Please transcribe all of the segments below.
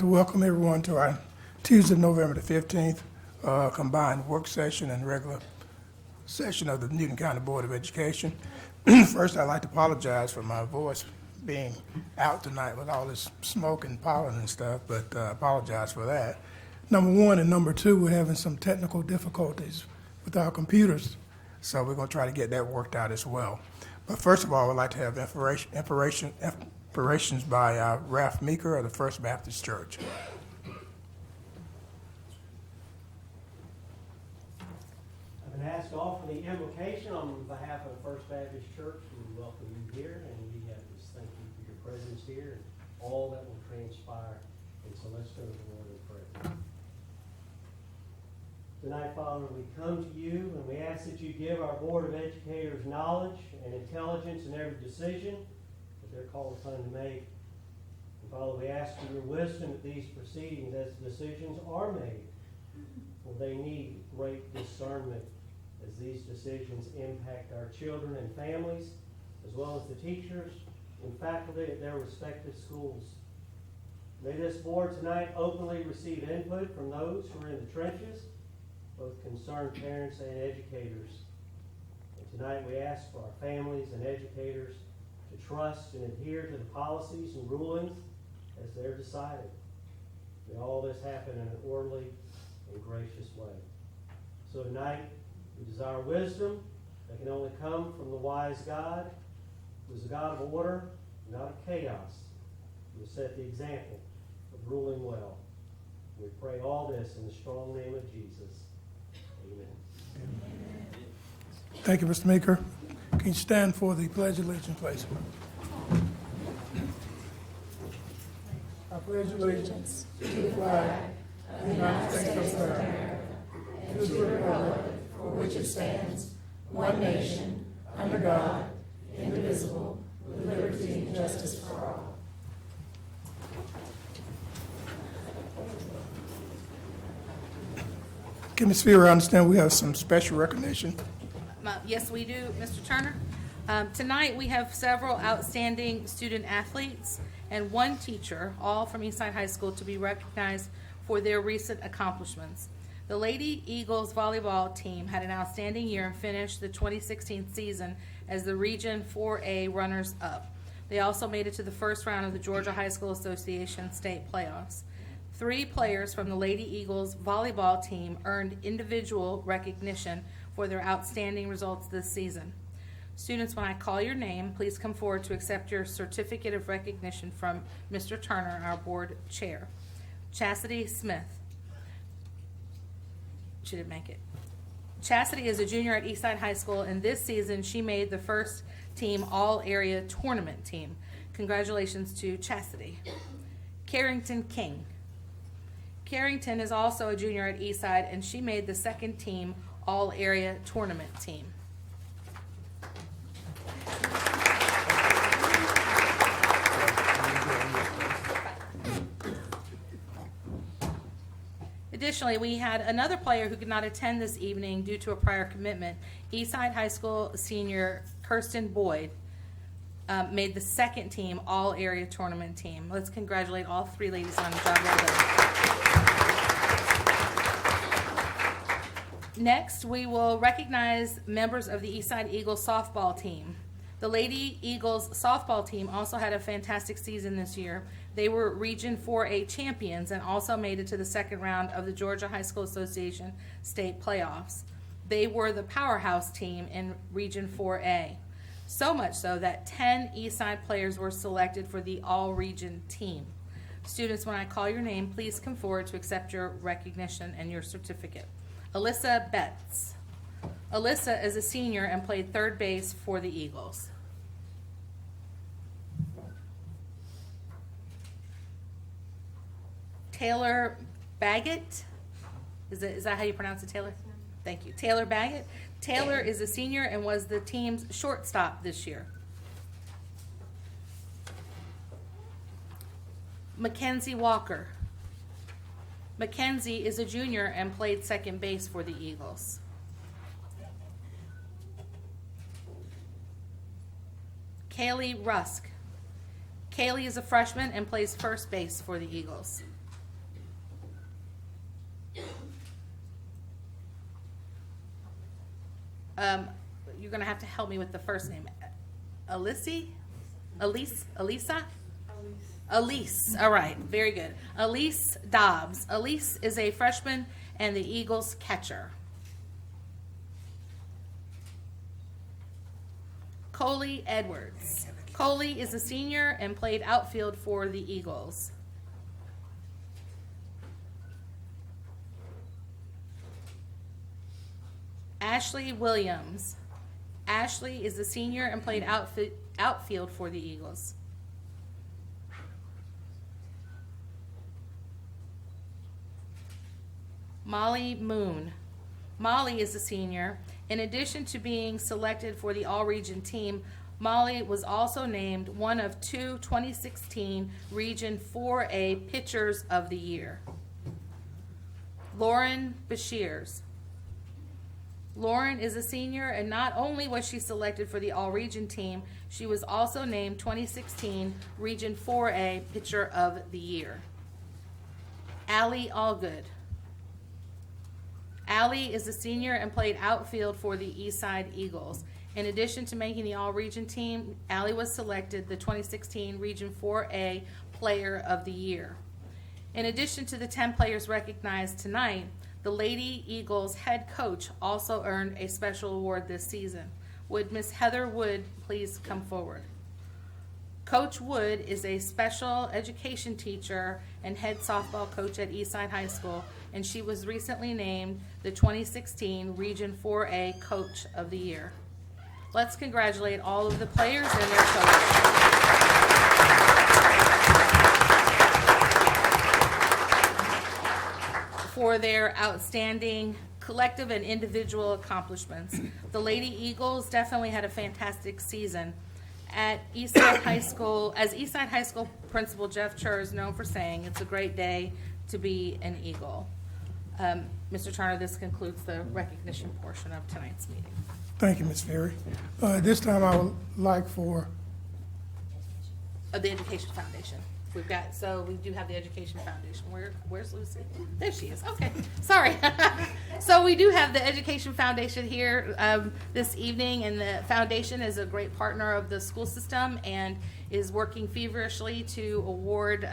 Welcome everyone to our Tuesday, November the 15th, combined work session and regular session of the Newton County Board of Education. First, I'd like to apologize for my voice being out tonight with all this smoke and pollen and stuff, but apologize for that. Number one, and number two, we're having some technical difficulties with our computers, so we're going to try to get that worked out as well. But first of all, I'd like to have inspirations by Ralph Meeker of the First Baptist Church. I've been asked to offer the invocation on behalf of the First Baptist Church. We welcome you here, and we just thank you for your presence here and all that will transpire. And so let's go to the Lord in prayer. Tonight, Father, we come to you and we ask that you give our Board of Educators knowledge and intelligence in every decision that they're called upon to make. And Father, we ask for your wisdom at these proceedings as decisions are made, for they need great discernment as these decisions impact our children and families, as well as the teachers and faculty at their respective schools. May this board tonight openly receive input from those who are in the trenches, both concerned parents and educators. And tonight we ask for our families and educators to trust and adhere to the policies and rulings as they're decided. May all this happen in an orderly and gracious way. So tonight, we desire wisdom that can only come from the wise God, who is a God of order, not of chaos, who will set the example of ruling well. We pray all this in the strong name of Jesus. Amen. Thank you, Mr. Meeker. Can you stand for the Pledge of Allegiance, please? I pledge allegiance to the flag of the United States of America and to the republic for which it stands, one nation, under God, indivisible, with liberty and justice for all. Okay, Ms. Fear, I understand we have some special recognition. Yes, we do, Mr. Turner. Tonight, we have several outstanding student athletes and one teacher, all from Eastside High School, to be recognized for their recent accomplishments. The Lady Eagles volleyball team had an outstanding year and finished the 2016 season as the Region 4A runners-up. They also made it to the first round of the Georgia High School Association state playoffs. 3 players from the Lady Eagles volleyball team earned individual recognition for their outstanding results this season. Students, when I call your name, please come forward to accept your certificate of recognition from Mr. Turner, our board chair. Chastity Smith. She didn't make it. Chastity is a junior at Eastside High School, and this season she made the first team all-area tournament team. Congratulations to Chastity. Carrington King. Carrington is also a junior at Eastside, and she made the second team all-area tournament team. Additionally, we had another player who could not attend this evening due to a prior commitment. Eastside High School senior Kirsten Boyd made the second team all-area tournament team. Let's congratulate all 3 ladies on the job well done. Next, we will recognize members of the Eastside Eagles softball team. The Lady Eagles softball team also had a fantastic season this year. They were Region 4A champions and also made it to the second round of the Georgia High School Association state playoffs. They were the powerhouse team in Region 4A. So much so that 10 Eastside players were selected for the all-region team. Students, when I call your name, please come forward to accept your recognition and your certificate. Alyssa Betts. Alyssa is a senior and played third base for the Eagles. Taylor Baggett. Is that how you pronounce it, Taylor? Thank you. Taylor Baggett. Taylor is a senior and was the team's shortstop this year. Mackenzie Walker. Mackenzie is a junior and played second base for the Eagles. Kaylee Rusk. Kaylee is a freshman and plays first base for the Eagles. You're gonna have to help me with the first name. Elisa? Elise, all right, very good. Elise Dobbs. Elise is a freshman and the Eagles catcher. Coley Edwards. Coley is a senior and played outfield for the Eagles. Ashley Williams. Ashley is a senior and played outfield for the Eagles. Molly Moon. Molly is a senior. In addition to being selected for the all-region team, Molly was also named one of 2 2016 Region 4A Pitchers of the Year. Lauren Bashirs. Lauren is a senior, and not only was she selected for the all-region team, she was also named 2016 Region 4A Pitcher of the Year. Allie Allgood. Allie is a senior and played outfield for the Eastside Eagles. In addition to making the all-region team, Allie was selected the 2016 Region 4A Player of the Year. In addition to the 10 players recognized tonight, the Lady Eagles head coach also earned a special award this season. Would Miss Heather Wood please come forward? Coach Wood is a special education teacher and head softball coach at Eastside High School, and she was recently named the 2016 Region 4A Coach of the Year. Let's congratulate all of the players and their coaches. For their outstanding collective and individual accomplishments. The Lady Eagles definitely had a fantastic season. At Eastside High School, as Eastside High School Principal Jeff Chur is known for saying, it's a great day to be an Eagle. Mr. Turner, this concludes the recognition portion of tonight's meeting. Thank you, Ms. Ferry. This time I would like for, Of the Education Foundation. We do have the Education Foundation. Where's Lucy? There she is. Okay, sorry. So we do have the Education Foundation here this evening, and the foundation is a great partner of the school system and is working feverishly to award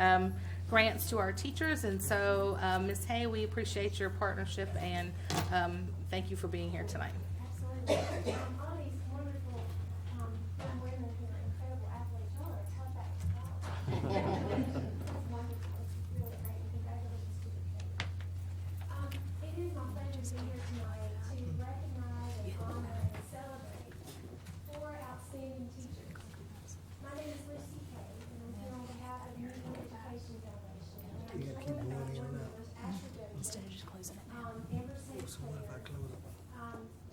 grants to our teachers. And so, Ms. Hay, we appreciate your partnership and thank you for being here tonight. Absolutely. All these wonderful young women who are incredible athletes, y'all are a tough act to follow. It's wonderful. It's really great. Congratulations to the kids. It is my pleasure to be here tonight to recognize and honor and celebrate 4 outstanding teachers. My name is Lucy Kay, and I'm here on behalf of the Newton Education Foundation. And I'm joined by board members Asher Dozier, Amber St. Clair,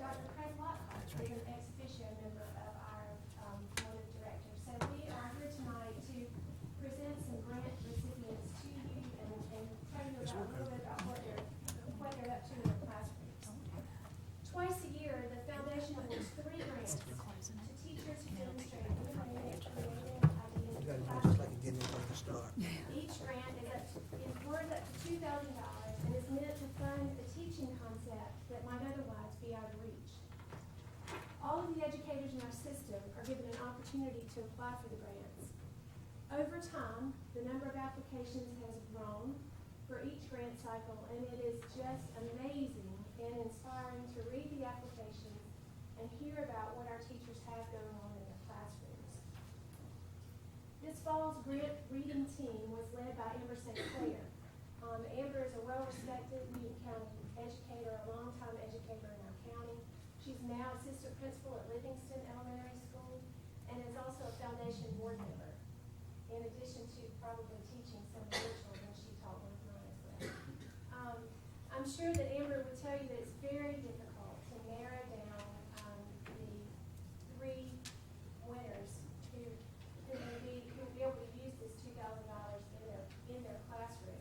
Dr. Craig Lockhart is an ex officio member of our board of directors. So we are here tonight to present some grant recipients to you and tell you about a little bit about what they're up to in their classrooms. Twice a year, the foundation awards 3 grants to teachers who demonstrate independent, creative ideas in the classroom. Each grant is worth up to $2,000 and is meant to fund a teaching concept that might otherwise be out of reach. All of the educators in our system are given an opportunity to apply for the grants. Over time, the number of applications has grown for each grant cycle, and it is just amazing and inspiring to read the applications and hear about what our teachers have going on in their classrooms. This fall's grant reading team was led by Amber St. Clair. Amber is a well-respected Newton County educator, a longtime educator in our county. She's now assistant principal at Livingston Elementary School and is also a foundation board member, in addition to probably teaching some of her children. She taught one of mine as well. I'm sure that Amber would tell you that it's very difficult to narrow down the 3 winners who will be able to use this $2,000 in their classrooms.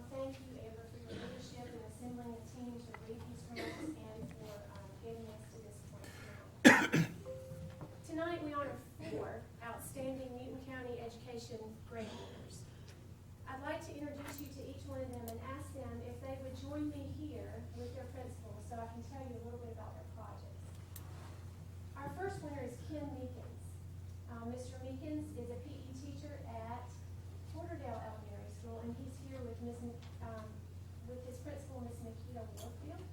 Thank you, Amber, for your leadership in assembling a team to read these grants and for getting us to this point tonight. Tonight, we honor 4 outstanding Newton County education grant winners. I'd like to introduce you to each one of them and ask them if they would join me here with their principals so I can tell you a little bit about their project. with his principal, Ms. Nikita Warfield,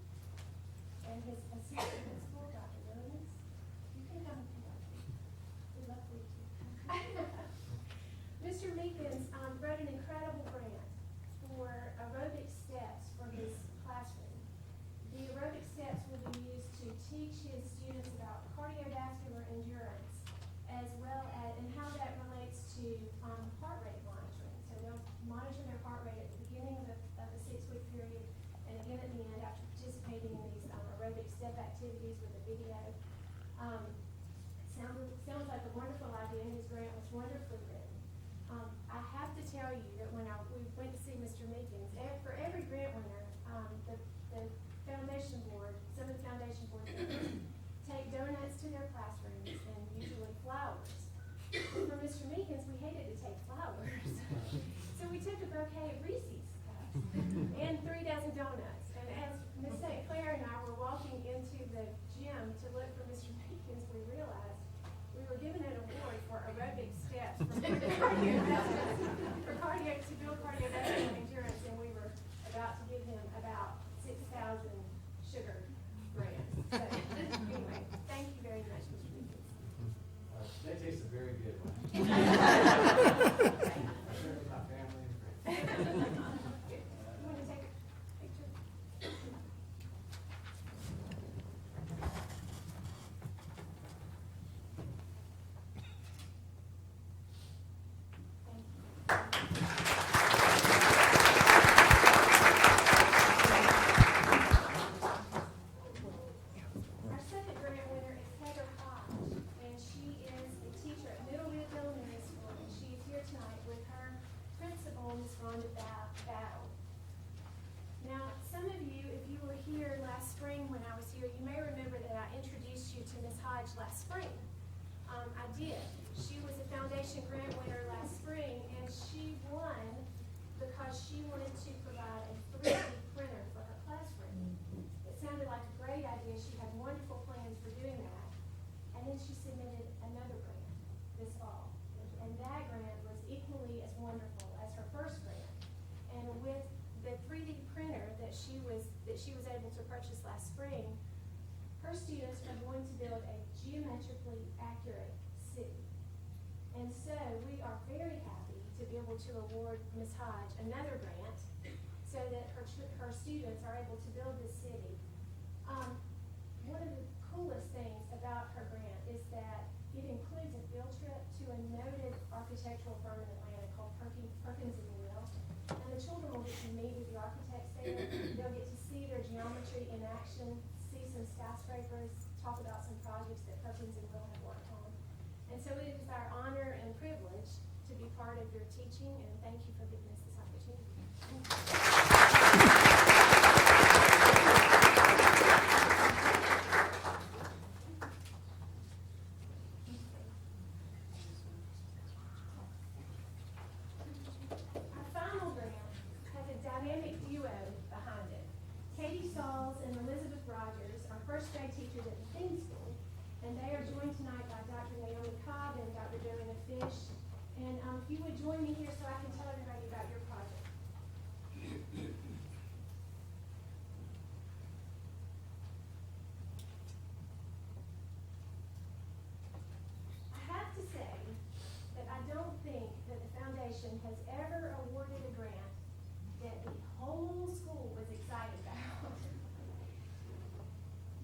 and his assistant principal, Dr. Williams. You can come if you like. We'd love for you to. Mr. Meekins wrote an incredible grant for aerobic steps for his classroom. The aerobic steps will be used to teach his students about cardiovascular endurance, as well as, and how that relates to heart rate monitoring. So they'll monitor their heart rate at the beginning of the 6-week period, and again at the end after participating in these aerobic step activities with a video. Sounds like a wonderful idea, and his grant was wonderfully written. I have to tell you that when we went to see Mr. Meekins, for every grant winner, the foundation board, some of the foundation board members take donuts to their classrooms and usually flowers. For Mr. Meekins, we hated to take flowers. So we took a bouquet of Reese's cups and 3 dozen donuts. And as Ms. St. Clair and I were walking into the gym to look for Mr. Meekins, we realized we were given an award for aerobic steps for cardiac to build cardiovascular endurance, and we were about to give him about 6,000 sugar grants. So, anyway, thank you very much, Mr. Meekins. That tastes a very good one. I share it with my family and friends. You want to take a picture? Our second grant winner is Heather Hodge, and she is a teacher at Middlewood Elementary School, and she is here tonight with her principal, Ms. Rhonda Battle. Now, some of you, if you were here last spring when I was here, you may remember that I introduced you to Ms. Hodge last spring. I did. She was a foundation grant winner last spring, and she won because she wanted to provide a 3D printer for her classroom. It sounded like a great idea. She had wonderful plans for doing that. And then she submitted another grant this fall. And that grant was equally as wonderful as her first grant. And with the 3D printer that she was able to purchase last spring, her students are going to build a geometrically accurate city. And so we are very happy to be able to award Ms. Hodge another grant so that her students are able to build this city. One of the coolest things about her grant is that it includes a field trip to a noted architectural firm in Atlanta called Perkins & Will. And the children will get to meet with the architects there. They'll get to see their geometry in action, see some skyscrapers, talk about some projects that Perkins & Will have worked on. And so it is our honor and privilege to be part of your teaching, and thank you for giving us this opportunity. Our final grant has a dynamic duo behind it. Katie Sauls and Elizabeth Rogers are first grade teachers at the theme school, and they are joined tonight by Dr. Naomi Cobb and Dr. Joanna Fish. And if you would join me here so I can tell everybody about your project. I have to say that I don't think that the foundation has ever awarded a grant that the whole school was excited about.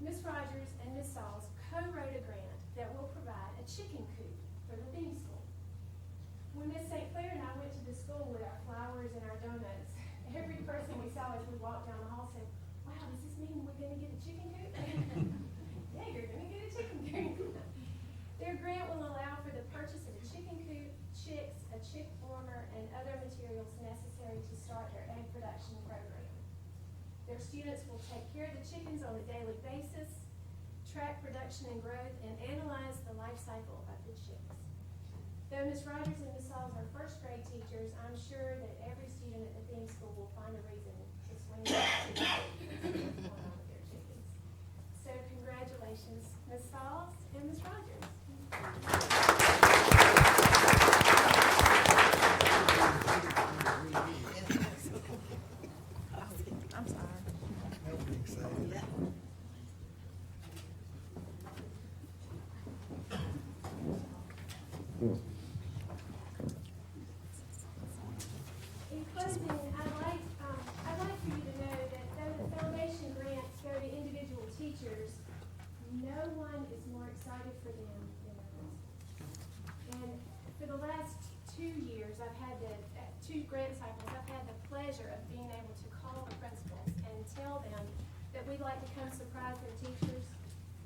Ms. Rogers and Ms. Sauls co-wrote a grant that will provide a chicken coop for the theme school. When Ms. St. Clair and I went to the school with our flowers and our donuts, every person we saw as we walked down the hall said, "Wow, does this mean we're gonna get a chicken coop?" Yeah, you're gonna get a chicken coop. Their grant will allow for the purchase of a chicken coop, chicks, a chick warmer, and other materials necessary to start their egg production program. Their students will take care of the chickens on a daily basis, track production and growth, and analyze the life cycle of the chicks. Though Ms. Rogers and Ms. Sauls are first grade teachers, I'm sure that every student at the theme school will find a reason to swing their what's going on with their chickens. So congratulations, Ms. Sauls and Ms. Rogers. closing, I'd like for you to know that though the foundation grants go to individual teachers, no one is more excited for them than us. And for the last 2 years, I've had two grant cycles, I've had the pleasure of being able to call the principals and tell them that we'd like to come surprise their teachers.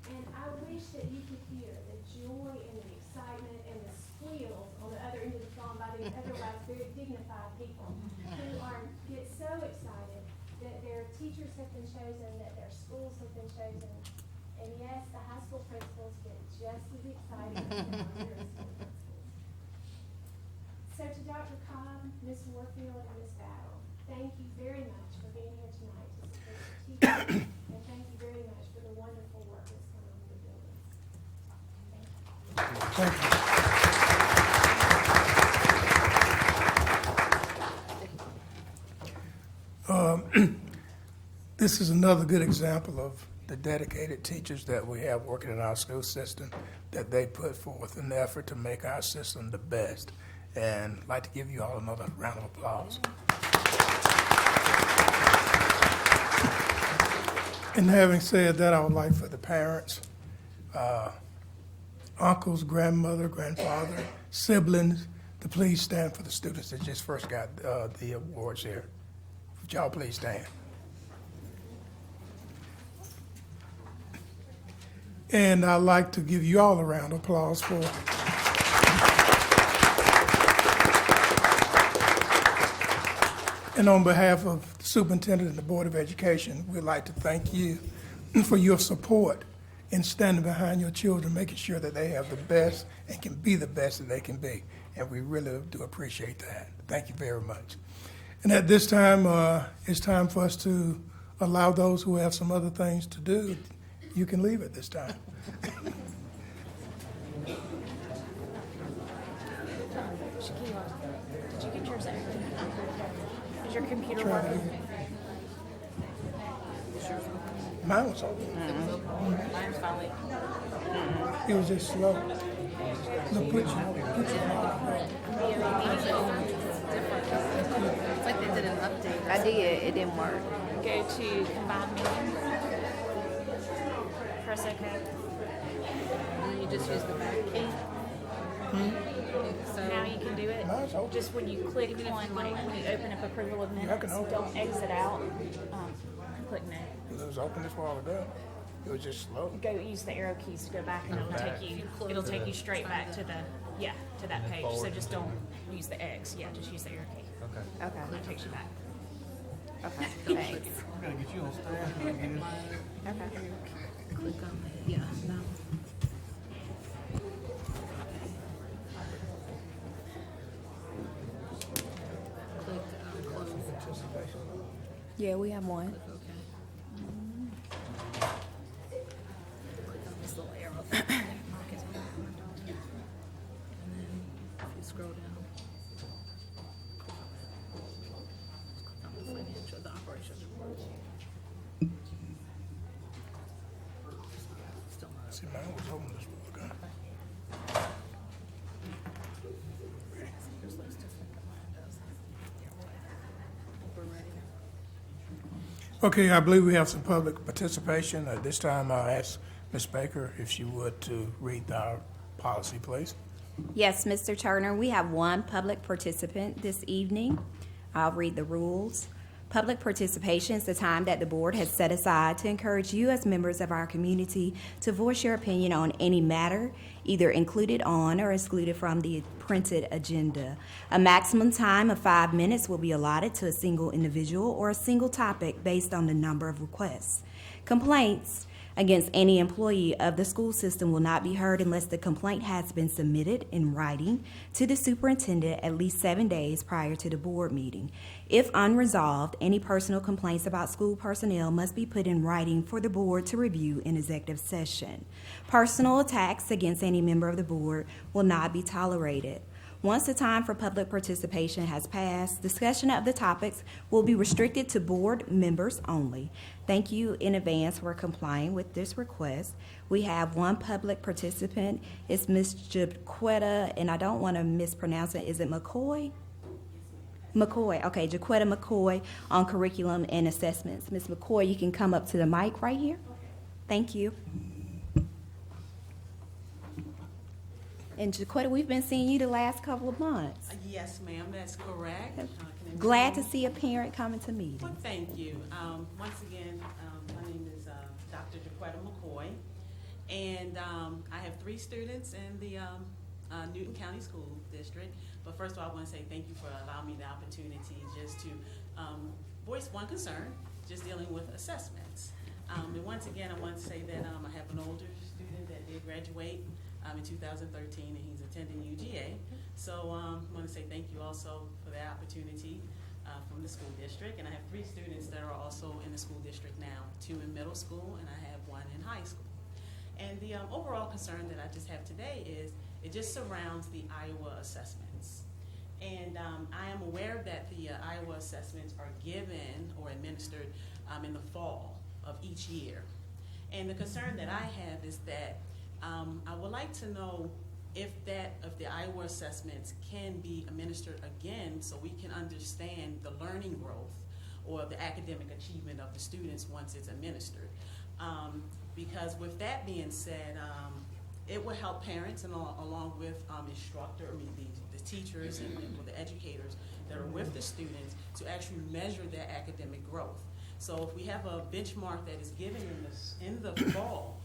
And I wish that you could hear the joy and the excitement and the squeals on the other end of the phone by these otherwise very dignified people who get so excited that their teachers have been chosen, that their schools have been chosen. And yes, the high school principals get just as excited as the middle school principals. So to Dr. Cobb, Ms. Warfield, and Ms. Battle, thank you very much for being here tonight to support your teachers, and thank you very much for the wonderful work that's going on in the buildings. Thank you. This is another good example of the dedicated teachers that we have working in our school system, that they put forth an effort to make our system the best. And I'd like to give you all another round of applause. And having said that, I would like for the parents, uncles, grandmother, grandfather, siblings, to please stand for the students that just first got the awards here. Would y'all please stand? And I'd like to give you all a round of applause for And on behalf of the superintendent and the Board of Education, we'd like to thank you for your support in standing behind your children, making sure that they have the best and can be the best that they can be. And we really do appreciate that. Thank you very much. And at this time, it's time for us to allow those who have some other things to do. You can leave at this time. Did you get yours open? Is your computer working? Mine was open. Mine's finally. It was just slow. Look, put your It's like they did an update. I did. It didn't work. Go to Combined Meeting. Press OK. And then you just use the back key. So Now you can do it. Mine's open. Just when you click on, like, when you open up approval of I can minutes, open don't exit out. Click no. It was open this while ago. It was just slow. Go use the arrow keys to go back, and it'll take you straight back to to that page. So just don't use the X. Yeah, just use the arrow key. Okay. And it takes you back. Okay. Thanks. We're gonna get you on staff. Okay. click on it. Yeah, no. Click close. Yeah, we have one. Click OK. Click on this little arrow thing. Mark it. And then if you scroll down, click on the financial, the operations report. Still not See, mine was open this while ago. Yours looks different than mine does. We're ready. Okay, I believe we have some public participation. At this time, I'll ask Ms. Baker if she would to read our policy, please. Yes, Mr. Turner, we have one public participant this evening. I'll read the rules. Public participation is the time that the board has set aside to encourage you as members of our community to voice your opinion on any matter, either included on or excluded from the printed agenda. A maximum time of 5 minutes will be allotted to a single individual or a single topic based on the number of requests. Complaints against any employee of the school system will not be heard unless the complaint has been submitted in writing to the superintendent at least 7 days prior to the board meeting. If unresolved, any personal complaints about school personnel must be put in writing for the board to review in executive session. Personal attacks against any member of the board will not be tolerated. Once the time for public participation has passed, discussion of the topics will be restricted to board members only. Thank you in advance for complying with this request. We have one public participant. It's Ms. Jaquetta, and I don't want to mispronounce it. Is it McCoy? McCoy, okay, Jaquetta McCoy on curriculum and assessments. Ms. McCoy, you can come up to the mic right here. Thank you. And Jaquetta, we've been seeing you the last couple of months. Yes, ma'am, that's correct. Can Glad to everyone- see a parent coming to meetings. Well, thank you. Once again, my name is Dr. Jaquetta McCoy, and I have 3 students in the Newton County School District. But first of all, I want to say thank you for allowing me the opportunity just to voice one concern, just dealing with assessments. And once again, I want to say that I have an older student that did graduate in 2013, and he's attending UGA. So I want to say thank you also for that opportunity from the school district. And I have 3 students that are also in the school district now, 2 in middle school, and I have 1 in high school. And the overall concern that I just have today is it just surrounds the Iowa assessments. And I am aware that the Iowa assessments are given or administered in the fall of each year. And the concern that I have is that I would like to know if the Iowa assessments can be administered again so we can understand the learning growth or the academic achievement of the students once it's administered. Because with that being said, it will help parents and along with the teachers and the educators that are with the students to actually measure their academic growth. So if we have a benchmark that is given in the fall,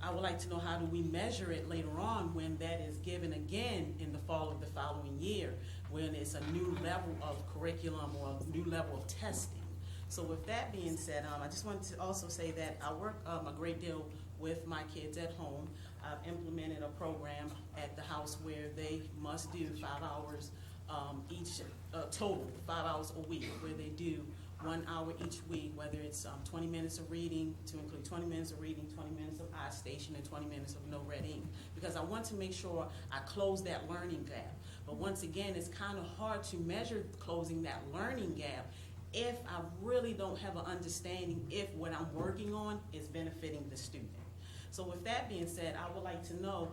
I would like to know how do we measure it later on when that is given again in the fall of the following year, when it's a new level of curriculum or a new level of testing. So with that being said, I just wanted to also say that I work a great deal with my kids at home. I've implemented a program at the house where they must do 5 hours each, total 5 hours a week, where they do 1 hour each week, whether it's 20 minutes of reading, to include 20 minutes of reading, 20 minutes of iStation, and 20 minutes of no red ink, because I want to make sure I close that learning gap. But once again, it's kind of hard to measure closing that learning gap if I really don't have an understanding if what I'm working on is benefiting the student. So with that being said, I would like to know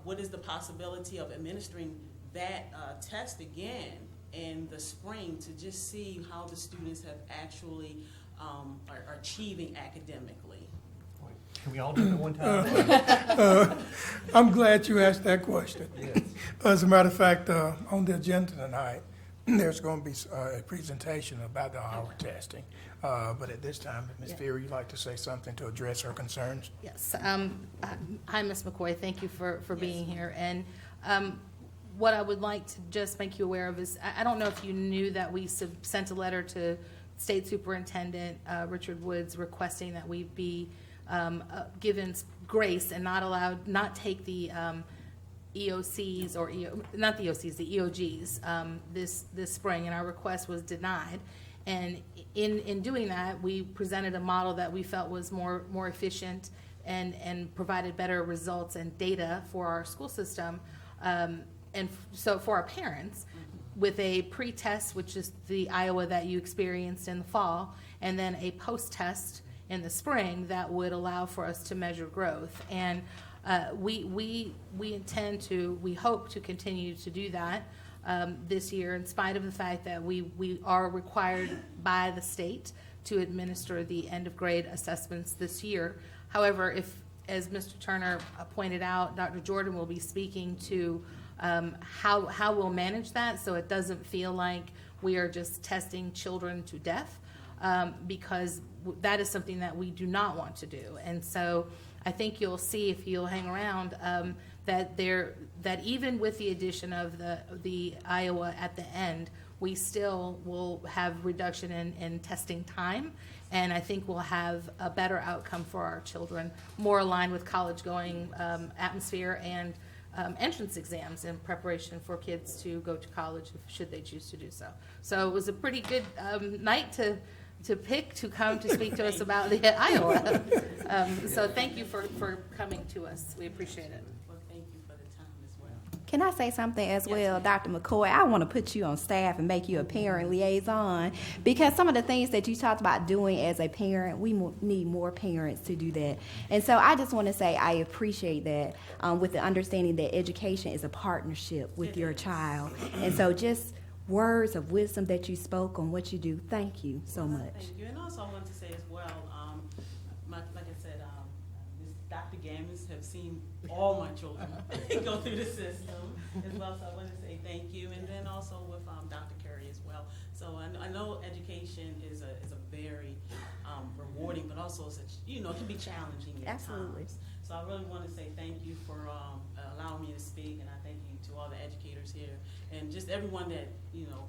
what is the possibility of administering that test again in the spring to just see how the students have actually are achieving academically. Can we all do it at one time? I'm glad you asked that question. Yes. As a matter of fact, on the agenda tonight, there's going to be a presentation about the hour testing. But at this time, Ms. Fury, you'd like to say something to address her concerns? Yes. Hi, Ms. McCoy. Thank you for being here. And what I would like to just make you aware of is, I don't know if you knew that we sent a letter to State Superintendent Richard Woods requesting that we be given grace and not take the EOCs or not the EOCs, the EOGs this spring, and our request was denied. And in doing that, we presented a model that we felt was more efficient and provided better results and data for our school system, and so for our parents, with a pre-test, which is the Iowa that you experienced in the fall, and then a post-test in the spring that would allow for us to measure growth. And we hope to continue to do that this year, in spite of the fact that we are required by the state to administer the end of grade assessments this year. However, if, as Mr. Turner pointed out, Dr. Jordan will be speaking to how we'll manage that so it doesn't feel like we are just testing children to death, because that is something that we do not want to do. And so I think you'll see, if you'll hang around, that even with the addition of the Iowa at the end, we still will have reduction in testing time, and I think we'll have a better outcome for our children, more aligned with college-going atmosphere and entrance exams in preparation for kids to go to college should they choose to do so. So it was a pretty good night to pick to come to speak to us about the Iowa. So thank you for coming to us. We appreciate it. Well, thank you for the time as well. Can I say something as well, Dr. McCoy? I want to put you on staff and make you a parent liaison, because some of the things that you talked about doing as a parent, we need more parents to do that. And so I just want to say I appreciate that, with the understanding that education is a partnership with your child. And so just words of wisdom that you spoke on what you do. Thank you so much. Thank you. And also I want to say as well, like I said, Ms. Dr. Gammons have seen all my children go through the system as well. So I want to say thank you. And then also with Dr. Carey as well. So I know education is a very rewarding, but also such, it can be challenging at Absolutely. times. So I really want to say thank you for allowing me to speak, and I thank you to all the educators here and just everyone that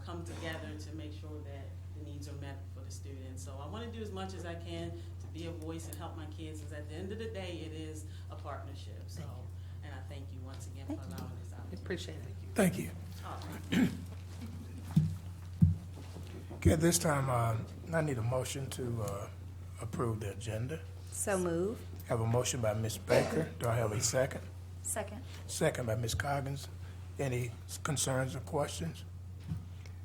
come together to make sure that the needs are met for the students. So I want to do as much as I can to be a voice and help my kids, because at the end of the day, it is a partnership. So, and I thank you once again for allowing this opportunity. Appreciate it. Thank you. All right. Okay, at this time, I need a motion to approve the agenda. So move. Have a motion by Ms. Baker. Do I have a second? Second. Second by Ms. Coggins. Any concerns or questions?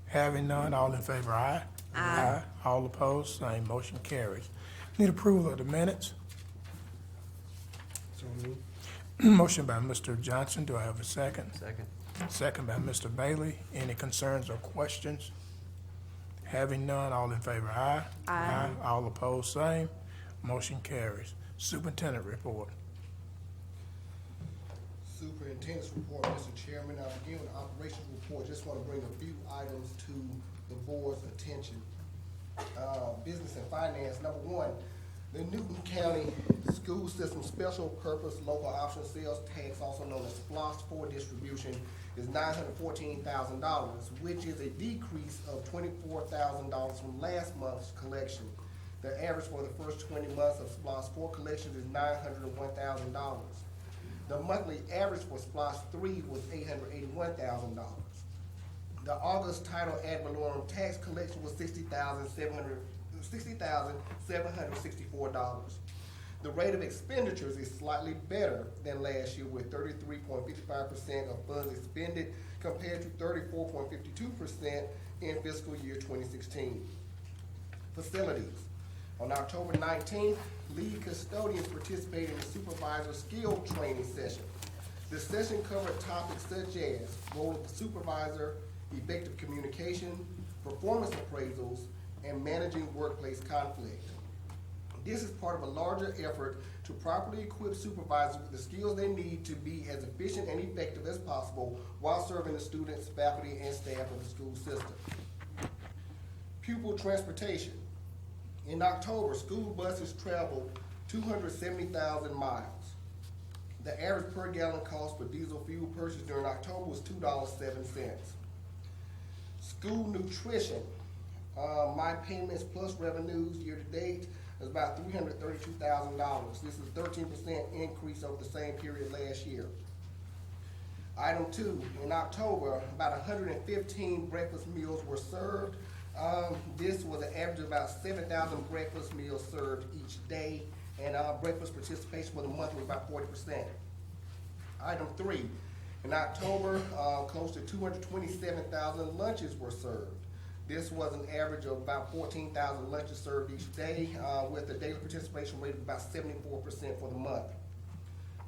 Having none, all in favor, aye? Aye. All opposed, same. Motion carries. Need approval of the minutes. So moved. Motion by Mr. Johnson. Do I have a second? Second. Second by Mr. Bailey. Any concerns or questions? Having none, all in favor, aye? Aye. All opposed, same. Motion carries. Superintendent report. Superintendent's report, Mr. Chairman. I'll begin with the operations report. Just want to bring a few items to the board's attention. Business and finance. Number one, the Newton County School System Special Purpose Local Option Sales Tax, also known as SPLOST 4 distribution, is $914,000, which is a decrease of $24,000 from last month's collection. The average for the first 20 months of SPLOST 4 collections is $901,000. The monthly average for SPLOST 3 was $881,000. The August title ad valorem tax collection was $60,764. The rate of expenditures is slightly better than last year, with 33.55% of funds expended compared to 34.52% in fiscal year 2016. Facilities. On October 19th, lead custodians participated in the supervisor skill training session. The session covered topics such as role of the supervisor, effective communication, performance appraisals, and managing workplace conflict. This is part of a larger effort to properly equip supervisors with the skills they need to be as efficient and effective as possible while serving the students, faculty, and staff of the school system. Pupil transportation. In October, school buses traveled 270,000 miles. The average per gallon cost for diesel fuel purchase during October was $2.07. School nutrition. My payments plus revenues year to date is about $332,000. This is a 13% increase over the same period last year. Item 2, in October, about 115 breakfast meals were served. This was an average of about 7,000 breakfast meals served each day, and breakfast participation for the month was about 40%. Item 3, in October, close to 227,000 lunches were served. This was an average of about 14,000 lunches served each day, with a daily participation rate of about 74% for the month.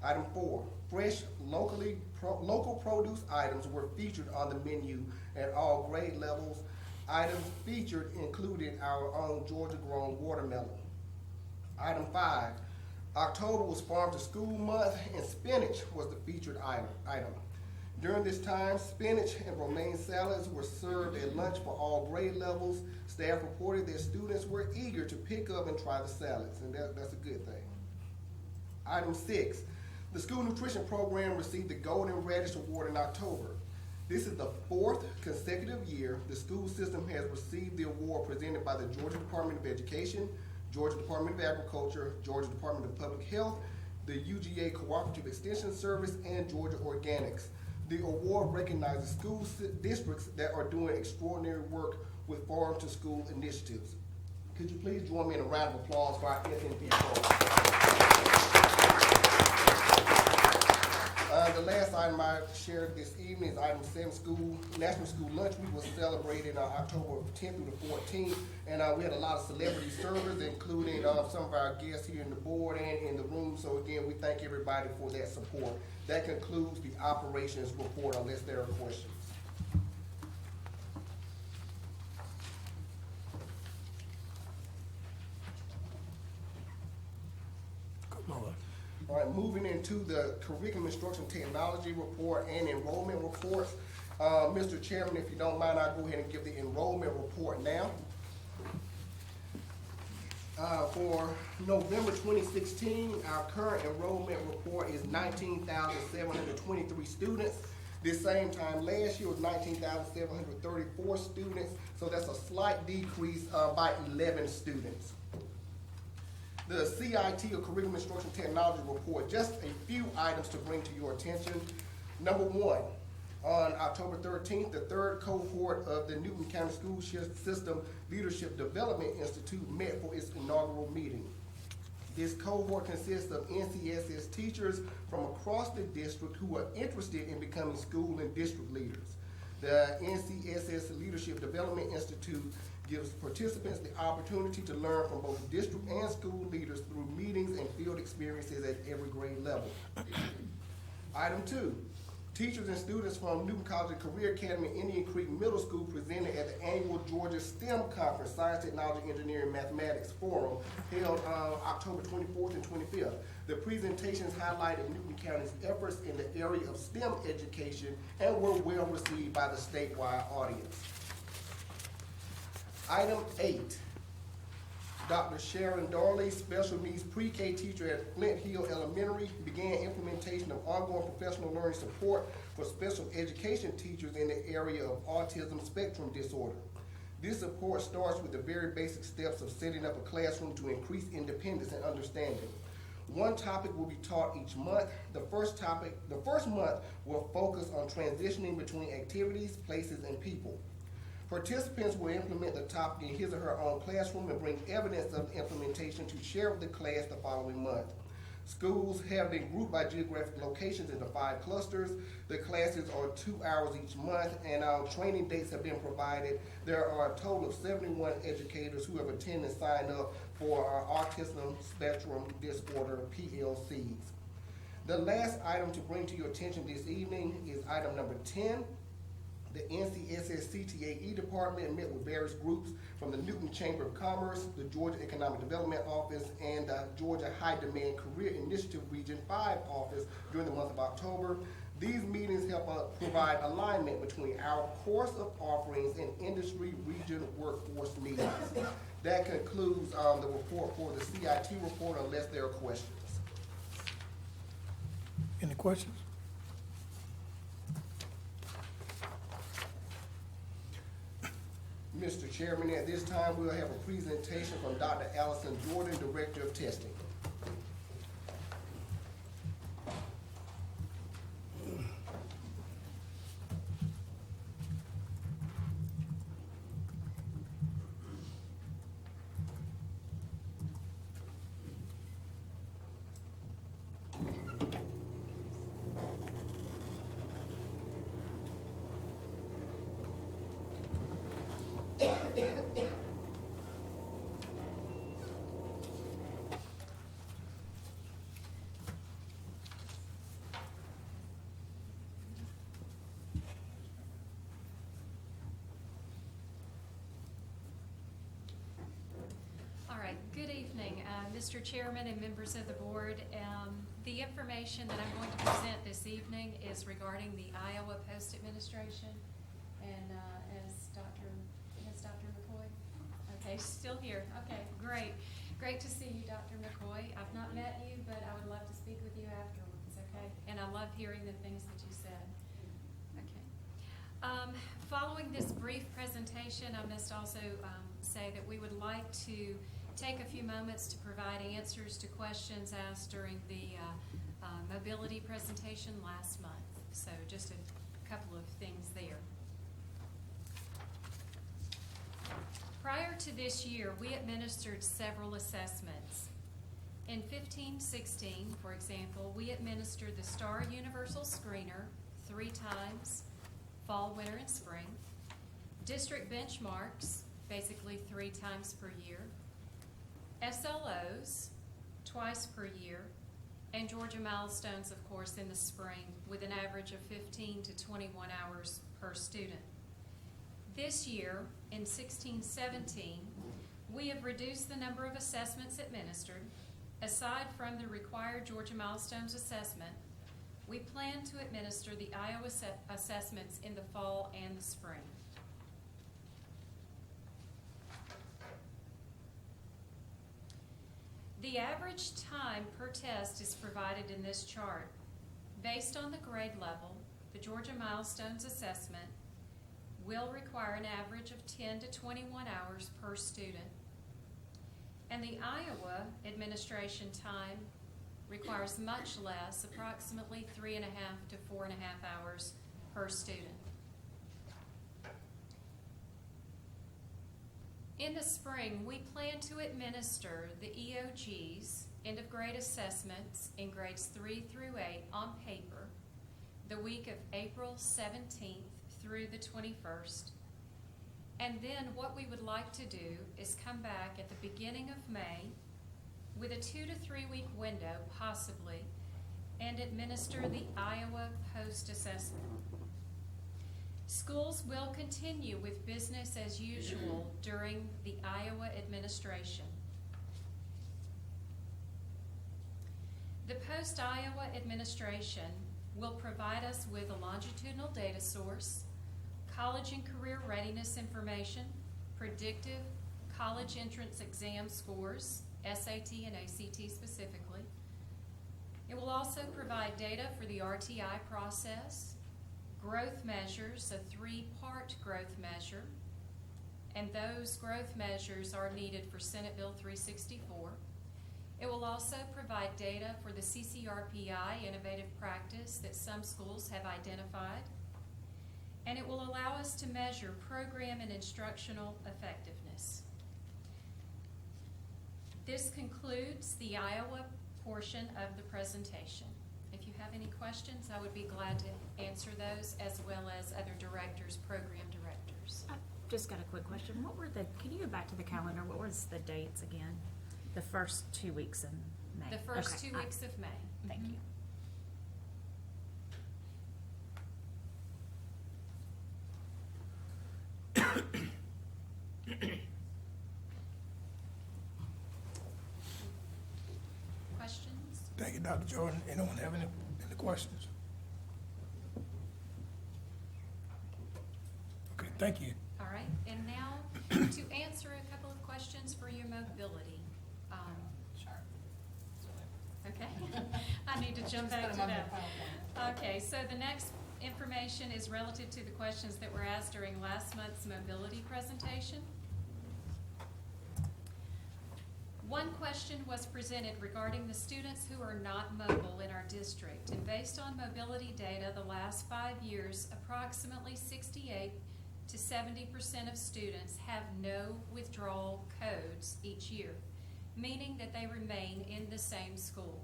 Item 4, fresh local produce items were featured on the menu at all grade levels. Items featured included our own Georgia-grown watermelon. Item 5, October was Farm to School month, and spinach was the featured item. During this time, spinach and romaine salads were served at lunch for all grade levels. Staff reported that students were eager to pick up and try the salads, and that's a good thing. Item 6, the school nutrition program received the Golden Radish Award in October. This is the 4th consecutive year the school system has received the award presented by the Georgia Department of Education, Georgia Department of Agriculture, Georgia Department of Public Health, the UGA Cooperative Extension Service, and Georgia Organics. The award recognizes school districts that are doing extraordinary work with farm to school initiatives. Could you please join me in a round of applause for our SNP program? The last item I shared this evening is item 7, National School Lunch Week was celebrated October 10th through the 14th, and we had a lot of celebrity servers, including some of our guests here in the board and in the room. So again, we thank everybody for that support. That concludes the operations report, unless there are questions. Come on. All right, moving into the curriculum instruction technology report and enrollment reports. Mr. Chairman, if you don't mind, I'll go ahead and give the enrollment report now. For November 2016, our current enrollment report is 19,723 students. This same time last year was 19,734 students, so that's a slight decrease by 11 students. The CIT, or Curriculum Instruction Technology Report, just a few items to bring to your attention. Number one, on October 13th, the third cohort of the Newton County School System Leadership Development Institute met for its inaugural meeting. This cohort consists of NCSS teachers from across the district who are interested in becoming school and district leaders. The NCSS Leadership Development Institute gives participants the opportunity to learn from both district and school leaders through meetings and field experiences at every grade level. Item 2, teachers and students from Newton College and Career Academy and Indian Creek Middle School presented at the annual Georgia STEM Conference, Science, Technology, Engineering, Mathematics Forum, held October 24th and 25th. The presentations highlighted Newton County's efforts in the area of STEM education and were well received by the statewide audience. Item 8, Dr. Sharon Darley, special needs pre-K teacher at Flint Hill Elementary, began implementation of ongoing professional learning support for special education teachers in the area of autism spectrum disorder. This support starts with the very basic steps of setting up a classroom to increase independence and understanding. One topic will be taught each month. The first month will focus on transitioning between activities, places, and people. Participants will implement the topic in his or her own classroom and bring evidence of the implementation to share with the class the following month. Schools have been grouped by geographic locations into 5 clusters. The classes are 2 hours each month, and our training dates have been provided. There are a total of 71 educators who have attended and signed up for our autism spectrum disorder PLCs. The last item to bring to your attention this evening is item number 10. The NCSS CTAE department met with various groups from the Newton Chamber of Commerce, the Georgia Economic Development Office, and the Georgia High Demand Career Initiative Region 5 office during the month of October. These meetings help provide alignment between our course of offerings and industry region workforce needs. That concludes the report for the CIT report, unless there are questions. Any questions? Mr. Chairman, at this time, we'll have a presentation from Dr. Allison Jordan, Director of Testing. Good evening, Mr. Chairman and members of the board. The information that I'm going to present this evening is regarding the Iowa Post Administration, and as Dr. McCoy. Okay, still here. Okay, great to see you, Dr. McCoy. I've not met you, but I would love to speak with you afterwards. Okay, and I love hearing the things that you said. Okay. Following this brief presentation, I must also say that we would like to take a few moments to provide answers to questions asked during the mobility presentation last month. So just a couple of things there. Prior to this year, we administered several assessments. In 15-16, for example, we administered the Star Universal Screener 3 times, fall, winter, and spring. District benchmarks, basically 3 times per year. SLOs, twice per year. And Georgia milestones, of course, in the spring, with an average of 15 to 21 hours per student. This year, in 16-17, we have reduced the number of assessments administered. Aside from the required Georgia Milestones assessment, we plan to administer the Iowa assessments in the fall and the spring. The average time per test is provided in this chart. Based on the grade level, the Georgia Milestones assessment will require an average of 10 to 21 hours per student. And the Iowa administration time requires much less, approximately 3.5 to 4.5 hours per student. In the spring, we plan to administer the EOGs, end of grade assessments, in grades 3 through 8 on paper the week of April 17th through the 21st. And then what we would like to do is come back at the beginning of May with a 2 to 3 week window, possibly, and administer the Iowa post-assessment. Schools will continue with business as usual during the Iowa administration. The post-Iowa administration will provide us with a longitudinal data source, college and career readiness information, predictive college entrance exam scores, SAT and ACT specifically. It will also provide data for the RTI process, growth measures, a 3-part growth measure, and those growth measures are needed for Senate Bill 364. It will also provide data for the CCRPI innovative practice that some schools have identified, and it will allow us to measure program and instructional effectiveness. This concludes the Iowa portion of the presentation. If you have any questions, I would be glad to answer those, as well as other directors, program directors. I've just got a quick question. Can you go back to the calendar? What was the dates again? The first 2 weeks in May. The first Okay. 2 weeks of May. Thank you. Questions? Thank you, Dr. Jordan. Anyone have any questions? Okay, thank you. All right, and now to answer a couple of questions for your mobility. Sure. Okay, I need to jump back to that. Okay, so the next information is relative to the questions that were asked during last month's mobility presentation. One question was presented regarding the students who are not mobile in our district. And based on mobility data the last 5 years, approximately 68 to 70% of students have no withdrawal codes each year, meaning that they remain in the same school.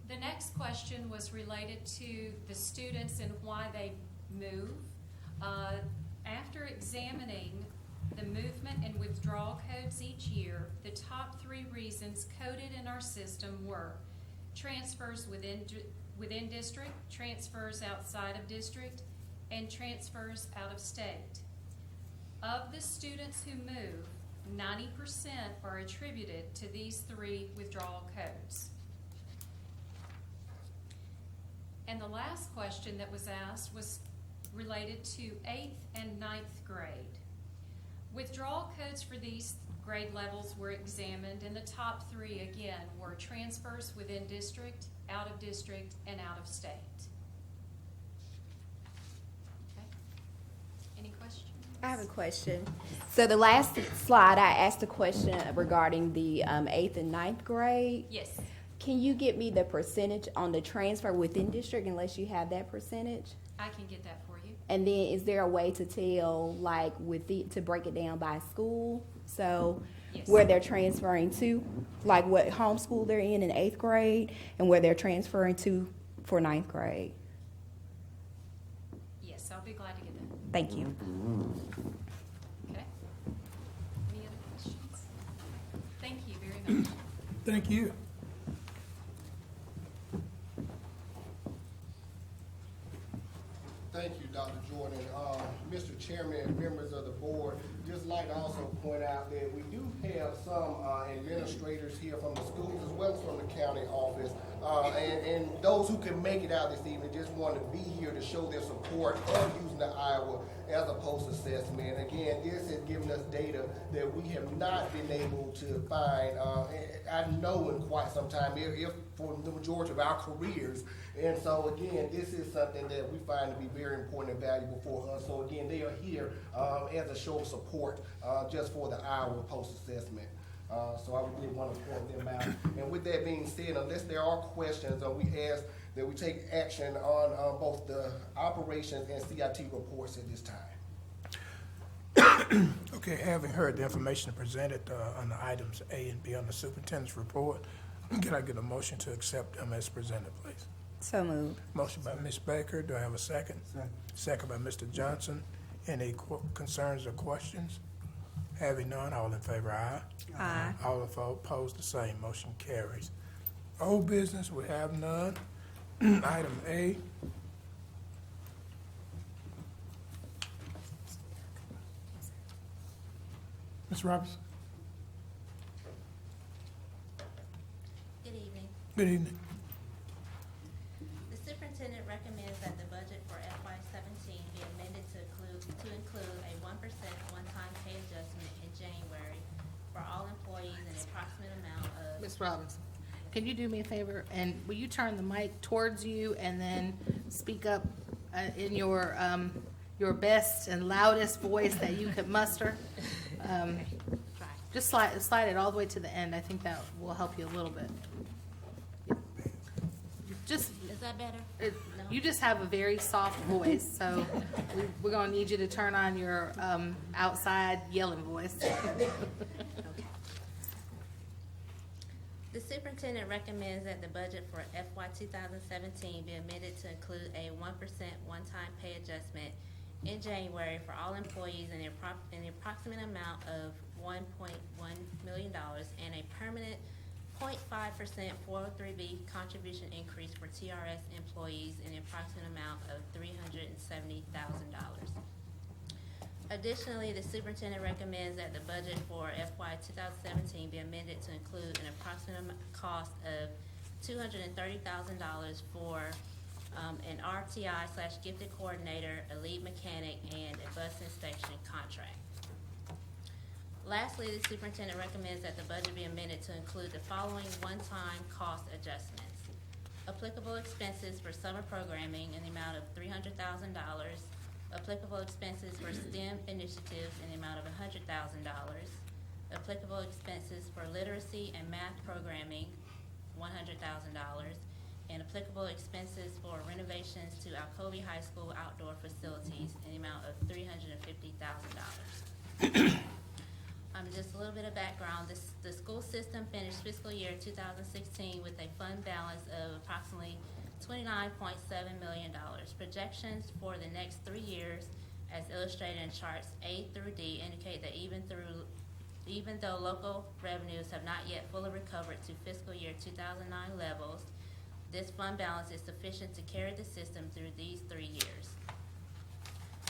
The next question was related to the students and why they move. After examining the movement and withdrawal codes each year, the top 3 reasons coded in our system were transfers within district, transfers outside of district, and transfers out of state. Of the students who move, 90% are attributed to these 3 withdrawal codes. And the last question that was asked was related to 8th and 9th grade. Withdrawal codes for these grade levels were examined, and the top 3 again were transfers within district, out of district, and out of state. Okay. Any questions? I have a question. So the last slide, I asked a question regarding the 8th and 9th grade. Yes. Can you get me the percentage on the transfer within district unless you have that percentage? I can get that for you. And then is there a way to tell, like, to break it down by school? So Yes. where they're transferring to, like what homeschool they're in 8th grade, and where they're transferring to for 9th grade. Yes, I'll be glad to get that. Thank you. Okay. Any other questions? Thank you very much. Thank you. Thank you, Dr. Jordan. Mr. Chairman and members of the board, just like to also point out that we do have some administrators here from the schools as well as from the county office. And those who can make it out this evening just want to be here to show their support of using the Iowa as a post-assessment. Again, this has given us data that we have not been able to find, I know in quite some time, if for the majority of our careers. And so again, this is something that we find to be very important and valuable for us. So again, they are here as a show of support just for the Iowa post-assessment. So I really want to point them out. And with that being said, unless there are questions, we ask that we take action on both the operations and CIT reports at this time. Okay, having heard the information presented on the items A and B on the superintendent's report, can I get a motion to accept them as presented, please? So moved. Motion by Ms. Baker, do I have a second? Second. Second by Mr. Johnson. Any concerns or questions? Having none, all in favor, aye. Aye. All opposed, the same. Motion carries. Old business, we have none. Item A. Ms. Robertson? Good evening. Good evening. The superintendent recommends that the budget for FY17 be amended to include a 1% one-time pay adjustment in January for all employees and an approximate amount of. Ms. Robinson, can you do me a favor, and will you turn the mic towards you and then speak up in your best and loudest voice that you could muster? Just slide it all the way to the end. I think that will help you a little bit. Just, Is that better? No? you just have a very soft voice, so we're gonna need you to turn on your outside yelling voice. Okay. The superintendent recommends that the budget for FY 2017 be amended to include a 1% one-time pay adjustment in January for all employees in the approximate amount of $1.1 million and a permanent 0.5% 403B contribution increase for TRS employees in the approximate amount of $370,000. Additionally, the superintendent recommends that the budget for FY 2017 be amended to include an approximate cost of $230,000 for an RTI/gifted coordinator, a lead mechanic, and a bus inspection contract. Lastly, the superintendent recommends that the budget be amended to include the following one-time cost adjustments. Applicable expenses for summer programming in the amount of $300,000. Applicable expenses for STEM initiatives in the amount of $100,000. Applicable expenses for literacy and math programming, $100,000. And applicable expenses for renovations to Alcovey High School outdoor facilities in the amount of $350,000. Just a little bit of background. The school system finished fiscal year 2016 with a fund balance of approximately $29.7 million. Projections for the next 3 years, as illustrated in charts A through D, indicate that even though local revenues have not yet fully recovered to fiscal year 2009 levels, this fund balance is sufficient to carry the system through these 3 years.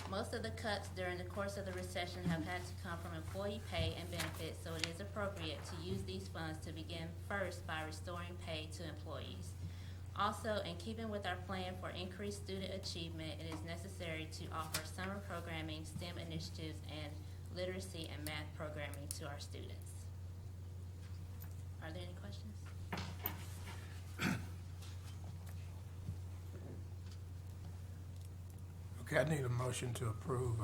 Most of the cuts during the course of the recession have had to come from employee pay and benefits, so it is appropriate to use these funds to begin first by restoring pay to employees. Also, in keeping with our plan for increased student achievement, it is necessary to offer summer programming, STEM initiatives, and literacy and math programming to our students. Are there any questions? Okay, I need a motion to approve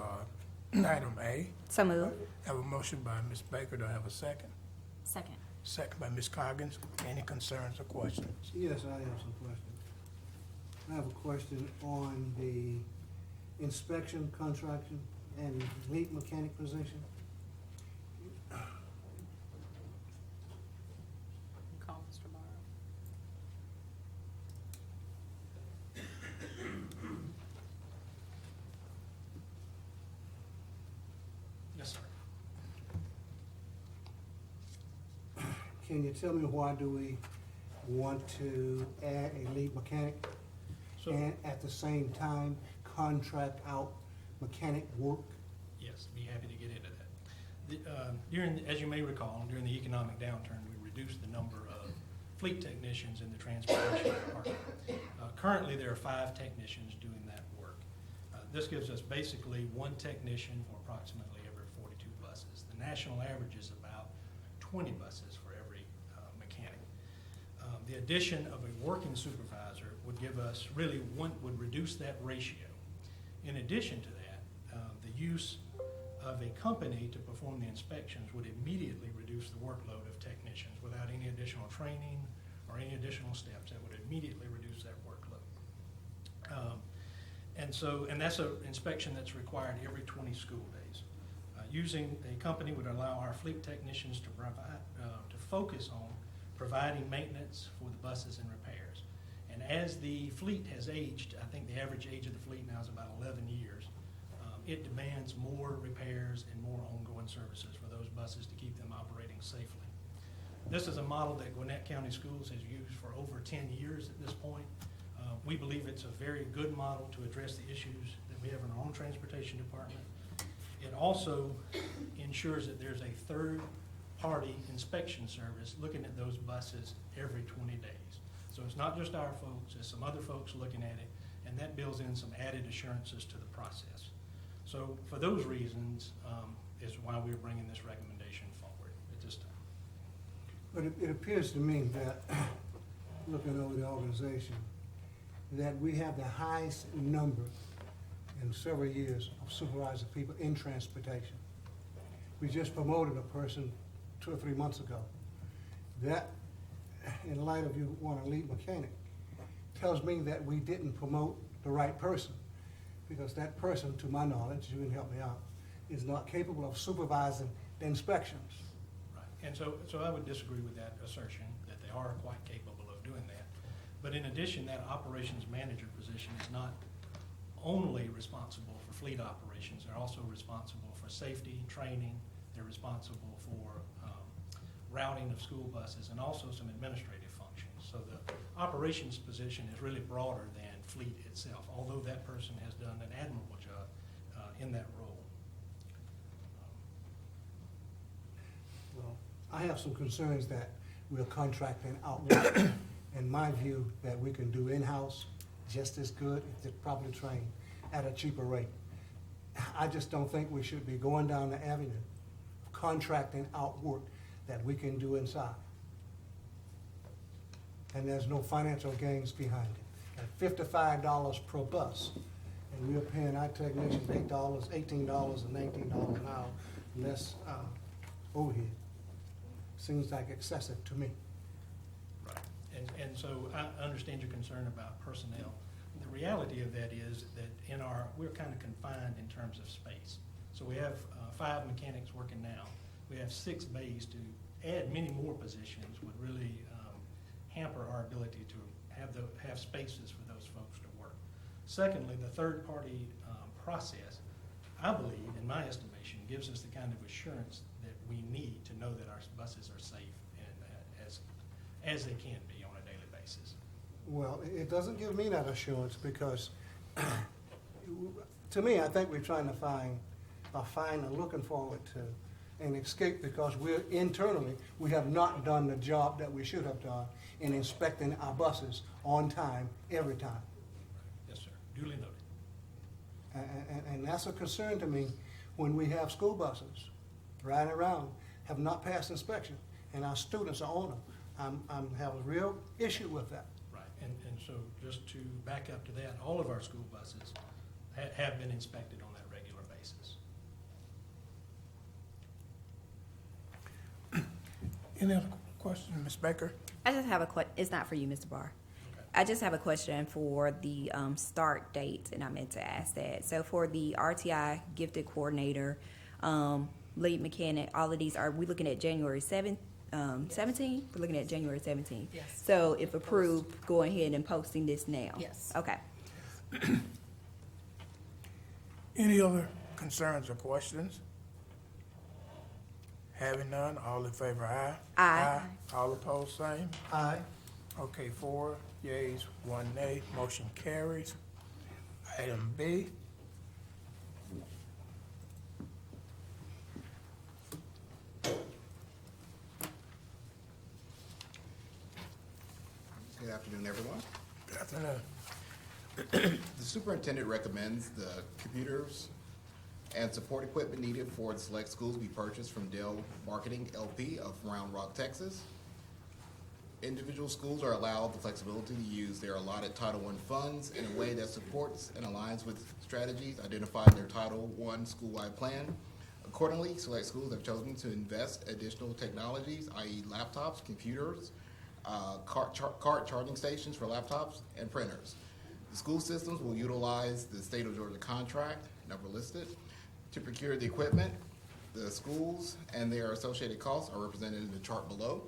item A. So moved. I have a motion by Ms. Baker. Do I have a second? Second. Second by Ms. Coggins. Any concerns or questions? Yes, I have some questions. I have a question on the inspection, contracting, and lead mechanic position. Can you tell me why do we want to add a lead mechanic and at the same time contract out mechanic work? Yes, be happy to get into that. As you may recall, during the economic downturn, we reduced the number of fleet technicians in the transportation department. Currently, there are 5 technicians doing that work. This gives us basically 1 technician for approximately every 42 buses. The national average is about 20 buses for every mechanic. The addition of a working supervisor would give us would reduce that ratio. In addition to that, the use of a company to perform the inspections would immediately reduce the workload of technicians without any additional training or any additional steps. That would immediately reduce that workload. And that's an inspection that's required every 20 school days. Using a company would allow our fleet technicians to focus on providing maintenance for the buses and repairs. And as the fleet has aged, I think the average age of the fleet now is about 11 years, it demands more repairs and more ongoing services for those buses to keep them operating safely. This is a model that Gwinnett County Schools has used for over 10 years at this point. We believe it's a very good model to address the issues that we have in our own transportation department. It also ensures that there's a third-party inspection service looking at those buses every 20 days. So it's not just our folks, it's some other folks looking at it, and that builds in some added assurances to the process. So for those reasons is why we're bringing this recommendation forward at this time. But it appears to me that, looking over the organization, that we have the highest number in several years of supervisor people in transportation. We just promoted a person 2 or 3 months ago. That, in light of you want a lead mechanic, tells me that we didn't promote the right person, because that person, to my knowledge, you can help me out, is not capable of supervising the inspections. Right. And so I would disagree with that assertion, that they are quite capable of doing that. But in addition, that operations manager position is not only responsible for fleet operations, they're also responsible for safety, training, they're responsible for routing of school buses, and also some administrative functions. So the operations position is really broader than fleet itself, although that person has done an admirable job in that role. Well, I have some concerns that we're contracting out work. In my view, that we can do in-house just as good if they're properly trained at a cheaper rate. I just don't think we should be going down the avenue of contracting out work that we can do inside. And there's no financial gains behind it. At $55 per bus, and we're paying our technicians $8, $18, and $19 an hour, less overhead. Seems like excessive to me. Right. And so I understand your concern about personnel. The reality of that is that we're kind of confined in terms of space. So we have 5 mechanics working now. We have 6 bays. To add many more positions would really hamper our ability to have spaces for those folks to work. Secondly, the third-party process, I believe, in my estimation, gives us the kind of assurance that we need to know that our buses are safe and as they can be on a daily basis. Well, it doesn't give me that assurance, because to me, I think we're trying to find or looking forward to an escape, because we're internally, we have not done the job that we should have done in inspecting our buses on time, every time. Yes, sir. Duly noted. And that's a concern to me when we have school buses riding around, have not passed inspection, and our students are on them. I'm have a real issue with that. Right. And so just to back up to that, all of our school buses have been inspected on that regular basis. Any other question, Ms. Baker? I just have a question. It's not for you, Mr. Barr. Okay. I just have a question for the start date, and I meant to ask that. So for the RTI gifted coordinator, lead mechanic, all of these, are we looking at January 17th? We're looking at January 17th. Yes. So if approved, go ahead and posting this now. Yes. Okay. Any other concerns or questions? Having none, all in favor, aye. Aye. All opposed, same. Aye. Okay, 4 yeas, 1 nay, motion carries. Item B, Good afternoon, everyone. good afternoon. The superintendent recommends the computers and support equipment needed for the select schools be purchased from Dell Marketing LP of Round Rock, Texas. Individual schools are allowed the flexibility to use their allotted Title I funds in a way that supports and aligns with strategies identified in their Title I school-wide plan. Accordingly, select schools have chosen to invest additional technologies, i.e. laptops, computers, cart charging stations for laptops, and printers. The school systems will utilize the state of Georgia contract, number listed, to procure the equipment. The schools and their associated costs are represented in the chart below.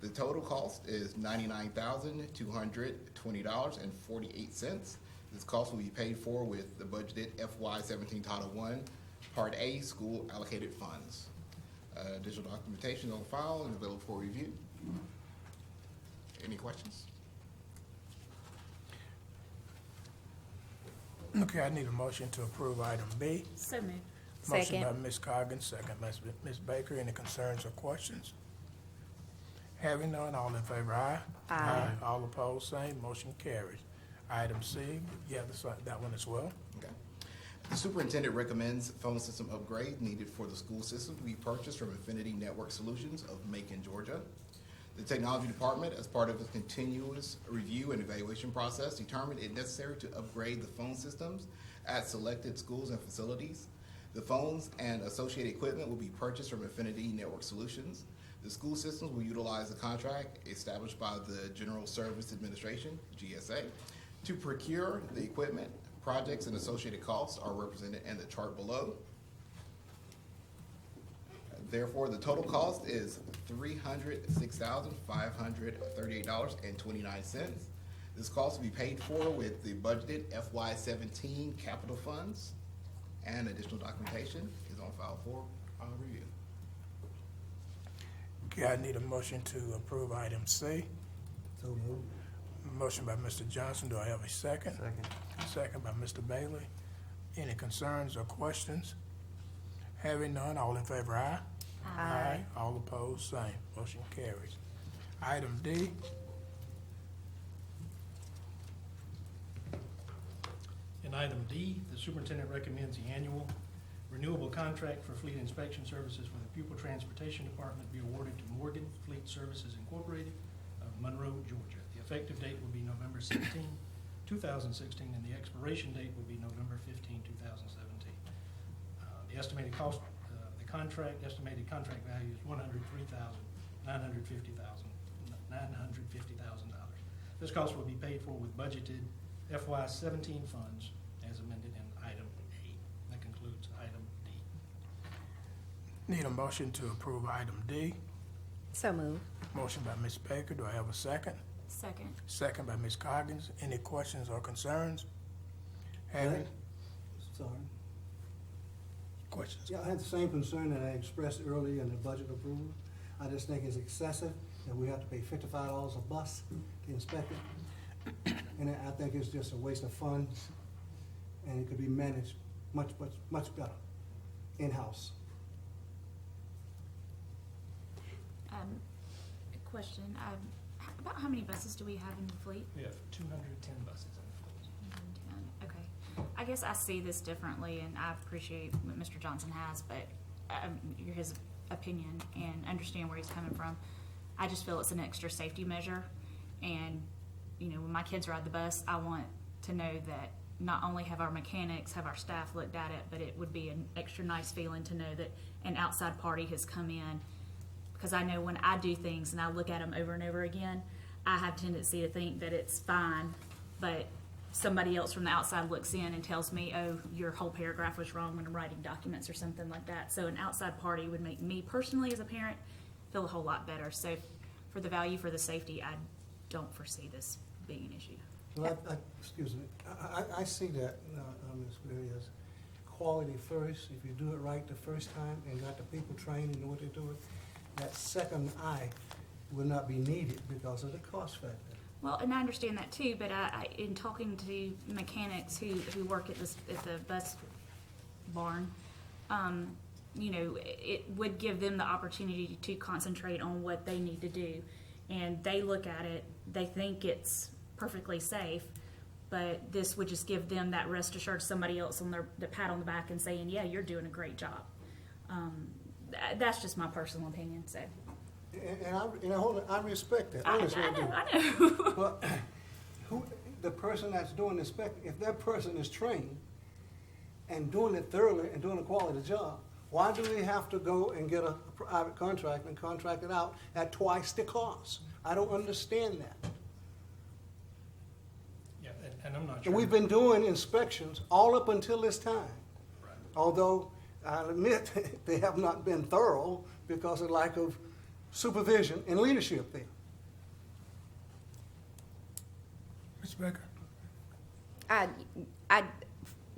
The total cost is $99,220.48. This cost will be paid for with the budgeted FY17 Title I, Part A, school allocated funds. Additional documentation on file and available for review. Any questions? Okay, I need a motion to approve item B. So moved. Motion by Second. Ms. Coggins, second by Ms. Baker. Any concerns or questions? Having none, all in favor, aye. Aye. All opposed, same, motion carries. Item C, yeah, that one as well. Okay. The superintendent recommends phone system upgrade needed for the school system to be purchased from Infinity Network Solutions of Macon, Georgia. The technology department, as part of its continuous review and evaluation process, determined it necessary to upgrade the phone systems at selected schools and facilities. The phones and associated equipment will be purchased from Infinity Network Solutions. The school systems will utilize the contract established by the General Service Administration, GSA, to procure the equipment. Projects and associated costs are represented in the chart below. Therefore, the total cost is $306,538.29. This cost will be paid for with the budgeted FY17 capital funds, and additional documentation is on file for review. Okay, I need a motion to approve item C. So moved. Motion by Mr. Johnson, do I have a second? Second. Second by Mr. Bailey. Any concerns or questions? Having none, all in favor, aye. Aye. All opposed, same. Motion carries. Item D, In item D, the superintendent recommends the annual renewable contract for fleet inspection services for the pupil transportation department be awarded to Morgan Fleet Services Incorporated of Monroe, Georgia. The effective date will be November 16, 2016, and the expiration date will be November 15, 2017. The estimated cost of the estimated contract value is $103,950,000. This cost will be paid for with budgeted FY17 funds as amended in item A. That concludes item D. need a motion to approve item D. So moved. Motion by Ms. Baker, do I have a second? Second. Second by Ms. Coggins. Any questions or concerns? Having, Sorry. questions? Yeah, I had the same concern that I expressed earlier in the budget approval. I just think it's excessive that we have to pay $55 a bus to inspect it. And I think it's just a waste of funds, and it could be managed much better in-house. A question, about how many buses do we have in the fleet? We have 210 buses in the fleet. 110. Okay. I guess I see this differently, and I appreciate what Mr. Johnson has, but his opinion and understand where he's coming from. I just feel it's an extra safety measure, and when my kids ride the bus, I want to know that not only have our mechanics, have our staff looked at it, but it would be an extra nice feeling to know that an outside party has come in. Because I know when I do things and I look at them over and over again, I have a tendency to think that it's fine, but somebody else from the outside looks in and tells me, oh, your whole paragraph was wrong when I'm writing documents or something like that. So an outside party would make me personally as a parent feel a whole lot better. So for the value, for the safety, I don't foresee this being an issue. Well, excuse me, I see that, Ms. Greer, as quality first, if you do it right the first time and got the people trained and know what they're doing, that second eye will not be needed because of the cost factor. Well, and I understand that too, but in talking to mechanics who work at the bus barn, you know, it would give them the opportunity to concentrate on what they need to do. And they look at it, they think it's perfectly safe, but this would just give them that rest assured, somebody else on the pat on the back and saying, yeah, you're doing a great job. That's just my personal opinion, so. I respect that. I know. But the person that's doing the inspecting, if that person is trained and doing it thoroughly and doing a quality job, why do they have to go and get a private contract and contract it out at twice the cost? I don't understand that. Yeah, and I'm not sure. And we've been doing inspections all up until this time. Right. Although I'll admit they have not been thorough because of lack of supervision and leadership there. Ms. Becker?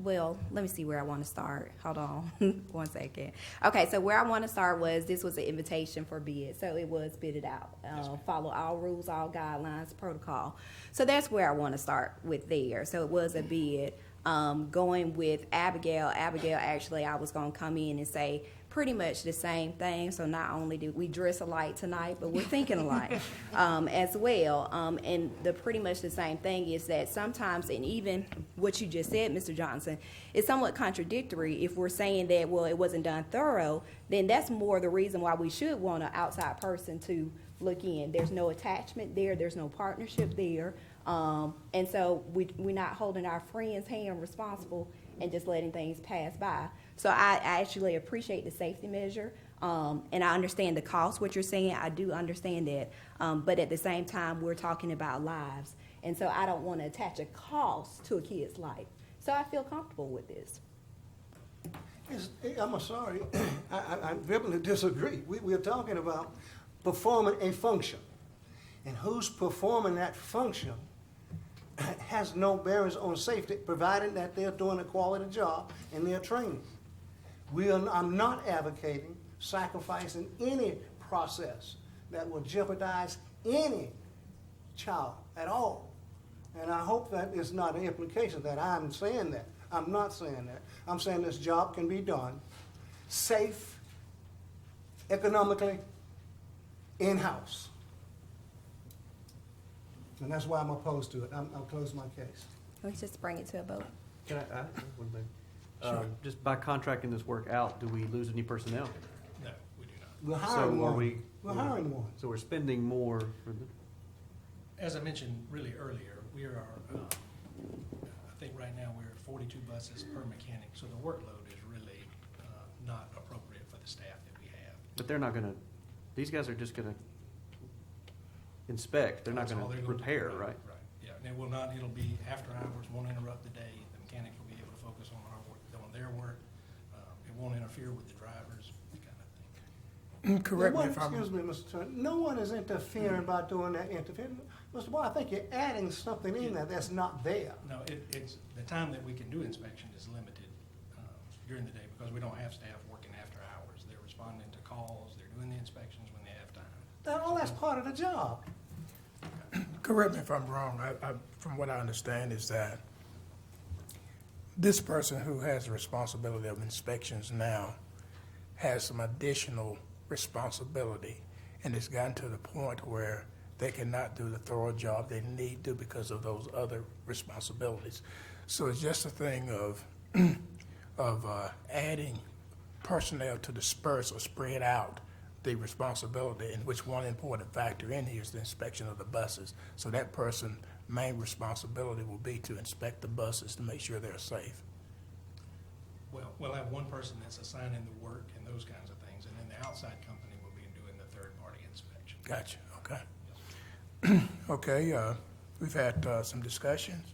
Well, let me see where I want to start. Hold on 1 second. Okay, so where I want to start was this was an invitation for bid, so it was bidded out. Follow all rules, all guidelines, protocol. So that's where I want to start with there. So it was a bid. Going with Abigail. Abigail, actually, I was going to come in and say pretty much the same thing. So not only did we dress alike tonight, but we're thinking alike as well. And the pretty much the same thing is that sometimes, and even what you just said, Mr. Johnson, is somewhat contradictory. If we're saying that, well, it wasn't done thorough, then that's more the reason why we should want an outside person to look in. There's no attachment there. There's no partnership there. And so we're not holding our friend's hand responsible and just letting things pass by. So I actually appreciate the safety measure, and I understand the cost, what you're saying. I do understand that. But at the same time, we're talking about lives. And so I don't want to attach a cost to a kid's life. So I feel comfortable with this. I'm sorry, I vehemently disagree. We're talking about performing a function. And who's performing that function has no bearings on safety, provided that they're doing a quality job and they're training. I'm not advocating sacrificing any process that will jeopardize any child at all. And I hope that is not an implication that I'm saying that. I'm not saying that. I'm saying this job can be done safe, economically, in-house. And that's why I'm opposed to it. I'll close my case. Let's just bring it to a vote. Can I add one thing? Just by contracting this work out, do we lose any personnel? No, we do not. We're hiring one. We're hiring one. So we're spending more for the, As I mentioned really earlier, we are, I think right now we're at 42 buses per mechanic, so the workload is really not appropriate for the staff that we have. but they're not gonna, these guys are just gonna inspect, they're not That's all gonna they're gonna do. repair, right? Right, yeah, and it will not, it'll be after hours, won't interrupt the day, the mechanics will be able to focus on our work, on their work. It won't interfere with the drivers, that kind of thing. Correct me if I'm... Excuse me, Mr. Turner. No one is interfering by doing that interference. Mr. Boyd, I think you're adding something in there that's not there. No, it's, the time that we can do inspection is limited during the day because we don't have staff working after hours. They're responding to calls, they're doing the inspections when they have time. All that's part of the job. Correct me if I'm wrong. From what I understand is that this person who has the responsibility of inspections now has some additional responsibility, and it's gotten to the point where they cannot do the thorough job they need to because of those other responsibilities. So it's just a thing of adding personnel to disperse or spread out the responsibility, in which one important factor in here is the inspection of the buses. So that person's main responsibility will be to inspect the buses to make sure they're safe. Well, we'll have one person that's assigning the work and those kinds of things, and then the outside company will be doing the third-party inspection. Gotcha, okay. Okay, we've had some discussions,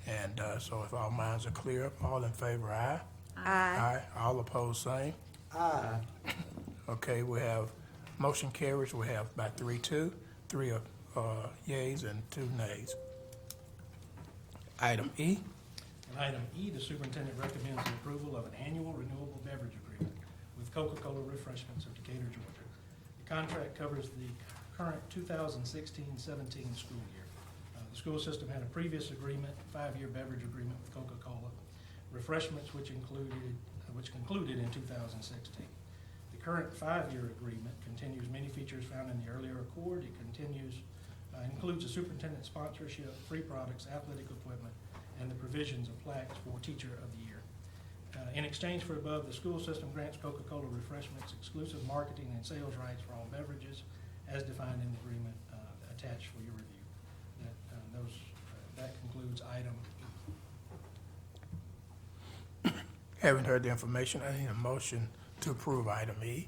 and so if all minds are clear, all in favor, aye? Aye. All opposed, same? Aye. Okay, we have, motion carries, we have by 3-2, 3 yeas and 2 nays. Item E. And item E, the superintendent recommends the approval of an annual annual renewable beverage agreement with Coca-Cola Refreshments of Decatur, Georgia. The contract covers the current 2016-17 school year. The school system had a previous agreement, 5-year beverage agreement with Coca-Cola Refreshments, which concluded in 2016. The current 5-year agreement continues many features found in the earlier accord. It includes a superintendent sponsorship, free products, athletic equipment, and the provisions of plaques for Teacher of the Year. In exchange for above, the school system grants Coca-Cola Refreshments exclusive marketing and sales rights for all beverages as defined in the agreement attached for your review. That concludes item E. Having heard the information, I need a motion to approve item E.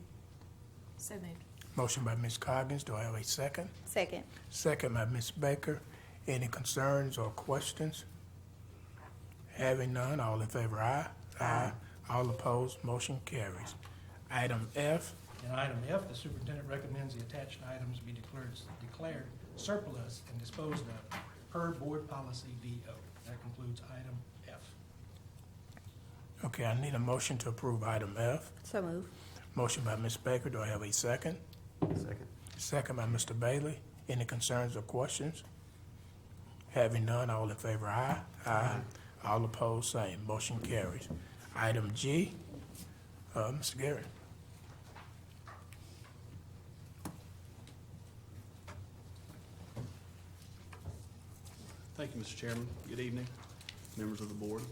So moved. Motion by Ms. Coggins. Do I have a second? Second. Second by Ms. Baker. Any concerns or questions? Having none, all in favor, aye. Aye. All opposed, motion carries. Item F. In item F, the superintendent recommends the attached items be declared surplus and disposed of per board policy VO. That concludes item F. Okay, I need a motion to approve item F. So move. Motion by Ms. Baker. Do I have a second? Second. Second by Mr. Bailey. Any concerns or questions? Having none, all in favor, aye. Aye. All opposed, same. Motion carries. Item G, Mr. Garrett. Thank you, Mr. Chairman. Good evening, members of the board.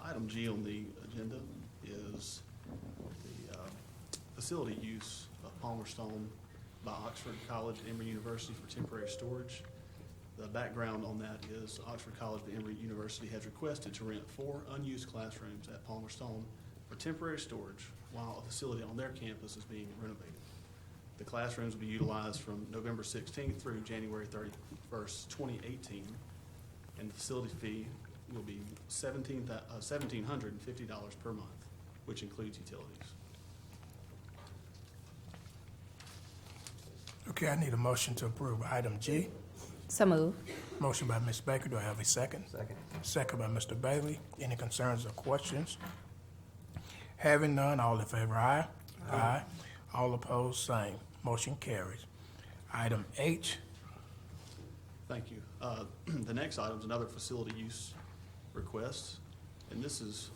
Item G on the agenda is the facility use of Palmerstone by Oxford College and Emory University for temporary storage. The background on that is Oxford College and Emory University has requested to rent 4 unused classrooms at Palmerstone for temporary storage while a facility on their campus is being renovated. The classrooms will be utilized from November 16th through January 31st, 2018, and the facility fee will be $1,750 per month, which includes utilities. Okay, I need a motion to approve item G. So move. Motion by Ms. Baker. Do I have a second? Second. Second by Mr. Bailey. Any concerns or questions? Having none, all in favor, aye. Aye. All opposed, same. Motion carries. Item H. Thank you. The next item is another facility use request, and this is,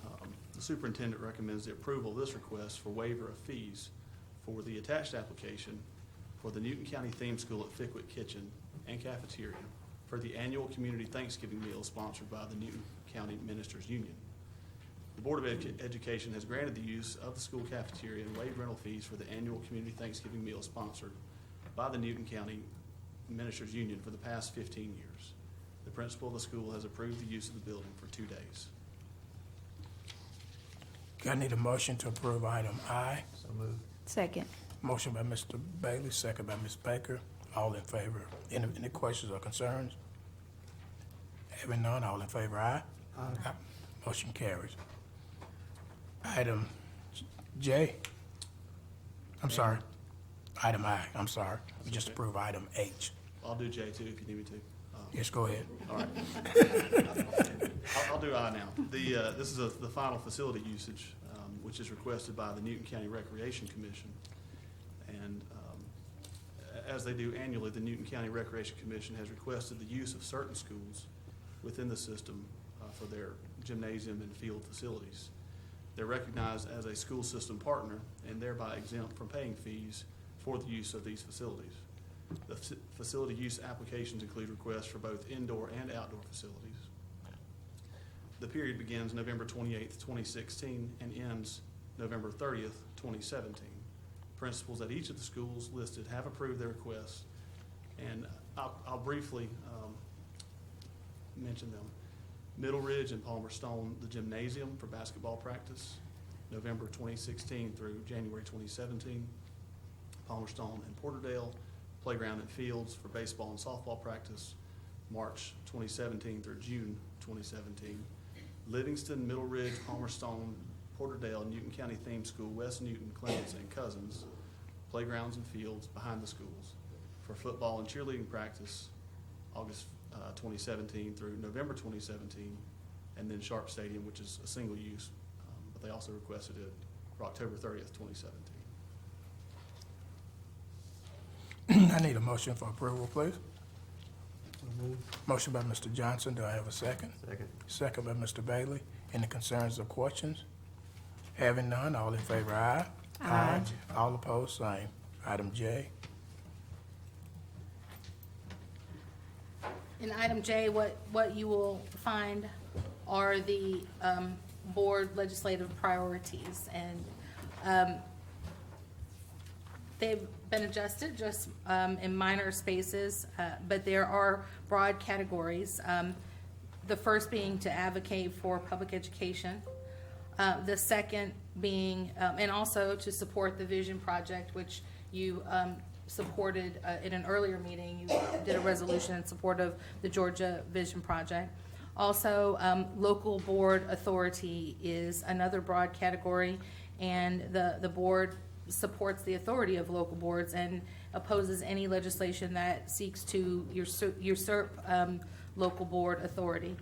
the superintendent recommends the approval of this request for waiver of fees for the attached application for the Newton County Theme School at Fickwick Kitchen and Cafeteria for the annual community Thanksgiving meal sponsored by the Newton County Ministers Union. The Board of Education has granted the use of the school cafeteria and waived rental fees for the annual community Thanksgiving meal sponsored by the Newton County Ministers Union for the past 15 years. The principal of the school has approved the use of the building for 2 days. Okay, I need a motion to approve item I. So moved. Second. Motion by Mr. Bailey, second by Ms. Baker. All in favor. Any questions or concerns? Having none, all in favor, aye. Aye. Motion carries. Item J. I'm sorry. Item I, I'm sorry. We just approved item H. I'll do J too if you need me to. Yes, go ahead. All right. I'll do I now. This is the final facility usage, which is requested by the Newton County Recreation Commission. And as they do annually, the Newton County Recreation Commission has requested the use of certain schools within the system for their gymnasium and field facilities. They're recognized as a school system partner and thereby exempt from paying fees for the use of these facilities. The facility use applications include requests for both indoor and outdoor facilities. The period begins November 28th, 2016 and ends November 30th, 2017. Principals at each of the schools listed have approved their requests, and I'll briefly mention them. Middle Ridge and Palmerstone, the gymnasium for basketball practice, November 2016 through January 2017. Palmerstone and Porterdale, playground and fields for baseball and softball practice, March 2017 through June 2017. Livingston, Middle Ridge, Palmerstone, Porterdale, Newton County Theme School, West Newton, Clemens, and Cousins, playgrounds and fields behind the schools for football and cheerleading practice, August 2017 through November 2017, and then Sharp Stadium, which is a single use but they also requested it for October 30th, 2017. I need a motion for approval, please. Motion by Mr. Johnson. Do I have a second? Second. Second by Mr. Bailey. Any concerns or questions? Having none, all in favor, aye. Aye. All opposed, same. Item J. In item J, what you will find are the board legislative priorities, and they've been adjusted just in minor spaces, but there are broad categories. The first being to advocate for public education. The second being, and also to support the Vision Project, which you supported in an earlier meeting. You did a resolution in support of the Georgia Vision Project. Also, local board authority is another broad category, and the board supports the authority of local boards and opposes any legislation that seeks to usurp local board authority.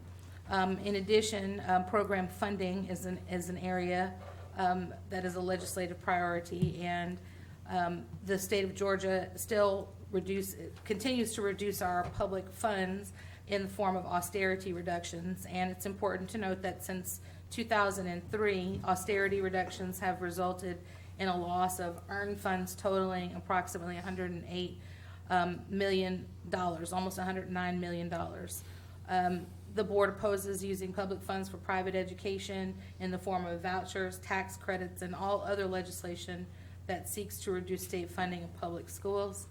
In addition, program funding is an area that is a legislative priority, and the state of Georgia still continues to reduce our public funds in the form of austerity reductions. And it's important to note that since 2003, austerity reductions have resulted in a loss of earned funds totaling approximately $108 million, almost $109 million. The board opposes using public funds for private education in the form of vouchers, tax credits, and all other legislation that seeks to reduce state funding of public schools.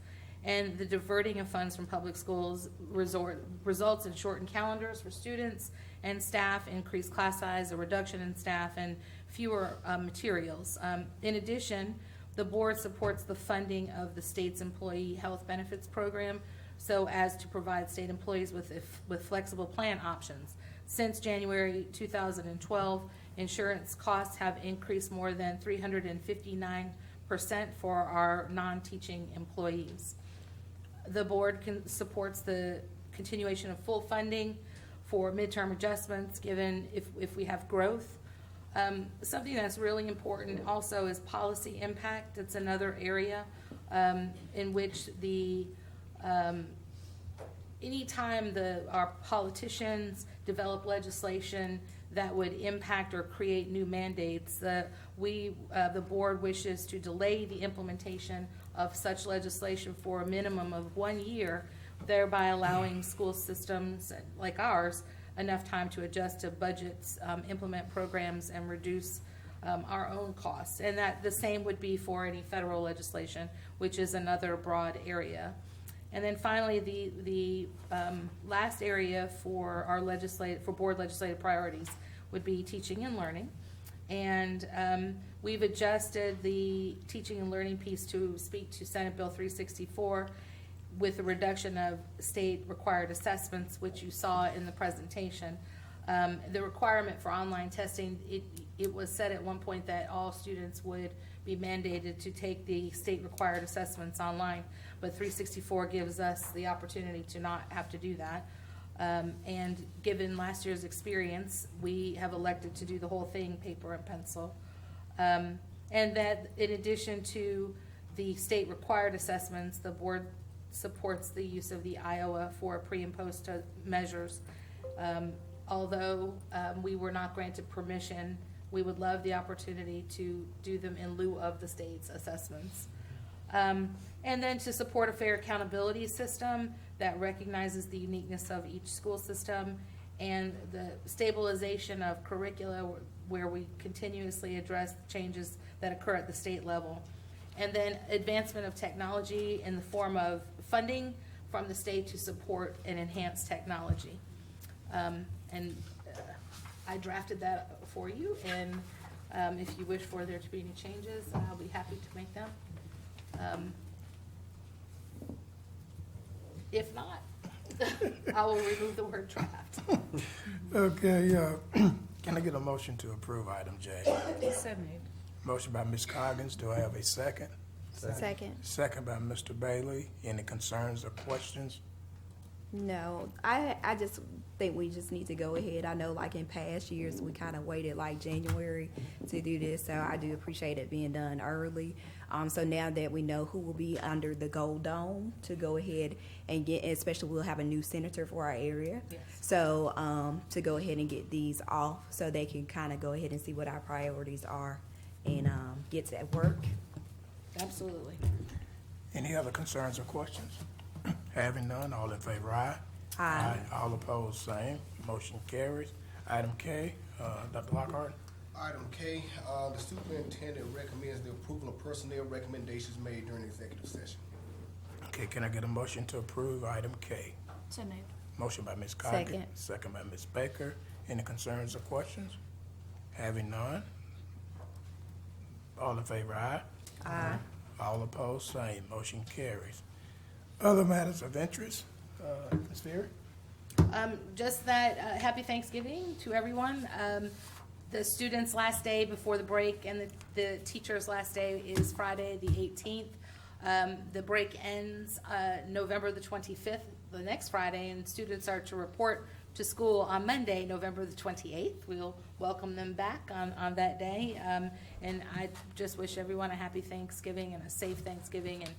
And the diverting of funds from public schools results in shortened calendars for students and staff, increased class size, a reduction in staff, and fewer materials. In addition, the board supports the funding of the state's employee health benefits program so as to provide state employees with flexible plan options. Since January 2012, insurance costs have increased more than 359% for our non-teaching employees. The board supports the continuation of full funding for midterm adjustments given if we have growth. Something that's really important also is policy impact. It's another area in which anytime our politicians develop legislation that would impact or create new mandates, the board wishes to delay the implementation of such legislation for a minimum of 1 year, thereby allowing school systems like ours enough time to adjust to budgets, implement programs, and reduce our own costs. And that the same would be for any federal legislation, which is another broad area. And then finally, the last area for our board legislative priorities would be teaching and learning. And we've adjusted the teaching and learning piece to speak to Senate Bill 364 with the reduction of state required assessments, which you saw in the presentation. The requirement for online testing, it was said at one point that all students would be mandated to take the state required assessments online, but 364 gives us the opportunity to not have to do that. And given last year's experience, we have elected to do the whole thing paper and pencil. And that in addition to the state required assessments, the board supports the use of the Iowa for pre and post measures. Although we were not granted permission, we would love the opportunity to do them in lieu of the state's assessments. And then to support a fair accountability system that recognizes the uniqueness of each school system and the stabilization of curricula where we continuously address changes that occur at the state level. And then advancement of technology in the form of funding from the state to support and enhance technology. I drafted that for you, and if you wish for there to be any changes, I'll be happy to make them. If not, I will remove the word draft. Okay, can I get a motion to approve item J? So moved. Motion by Ms. Coggins. Do I have a second? Second. Second by Mr. Bailey. Any concerns or questions? No, I just think we just need to go ahead. I know like in past years, we kind of waited like January to do this, so I do appreciate it being done early. So now that we know who will be under the Gold Dome, to go ahead and get, especially we'll have a new senator for our area. Yes. So to go ahead and get these off so they can kind of go ahead and see what our priorities are and get to work. Absolutely. Any other concerns or questions? Having none, all in favor, aye. Aye. All opposed, same. Motion carries. Item K, Dr. Lockhart. Item K, the superintendent recommends the approval of personnel recommendations made during executive session. Okay, can I get a motion to approve item K? So moved. Motion by Ms. Coggins. Second. Second by Ms. Baker. Any concerns or questions? Having none, all in favor, aye. Aye. All opposed, same. Motion carries. Other matters of interest, Ms. Ferry? Just that, happy Thanksgiving to everyone. The students' last day before the break and the teachers' last day is Friday, the 18th. The break ends November the 25th, the next Friday, and students are to report to school on Monday, November the 28th. We'll welcome them back on that day. And I just wish everyone a happy Thanksgiving and a safe Thanksgiving. And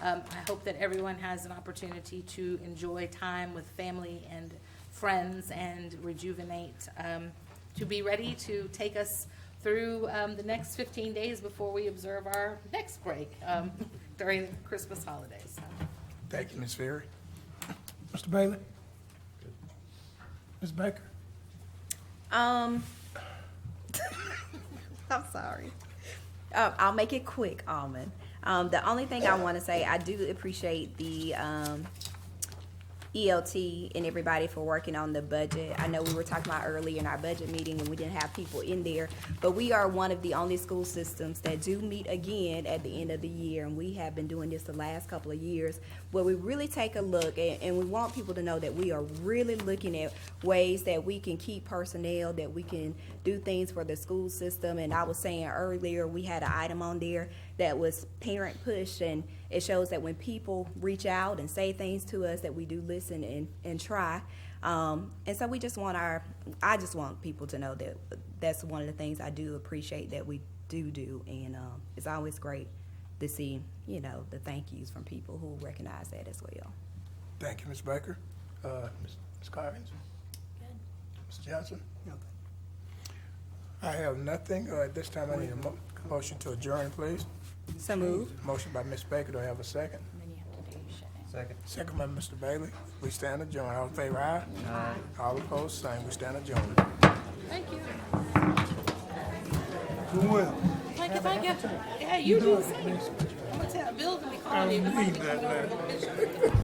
I hope that everyone has an opportunity to enjoy time with family and friends and rejuvenate, to be ready to take us through the next 15 days before we observe our next break during the Christmas holidays. Thank you, Ms. Ferry. Mr. Bailey? Ms. Baker? I'm sorry. I'll make it quick, Almond. The only thing I want to say, I do appreciate the ELT and everybody for working on the budget. I know we were talking about earlier in our budget meeting and we didn't have people in there, but we are one of the only school systems that do meet again at the end of the year, and we have been doing this the last couple of years, where we really take a look and we want people to know that we are really looking at ways that we can keep personnel, that we can do things for the school system. And I was saying earlier, we had an item on there that was parent push, and it shows that when people reach out and say things to us, that we do listen and try. And so we just want I just want people to know that that's one of the things I do appreciate that we do. And it's always great to see, the thank yous from people who recognize that as well. Thank you, Ms. Baker. Ms. Coggins? Good. Mr. Johnson? I have nothing. At this time, I need a motion to adjourn, please. So moved. Motion by Ms. Baker. Do I have a second? And then you have to do shutting. Second. Second by Mr. Bailey. We stand adjourned. All in favor, aye? Aye. All opposed, same. We stand adjourned. Thank you. Doing well. Thank you. Yeah, you do the same. I'm gonna tell Bill to be calling you. I don't need that, man.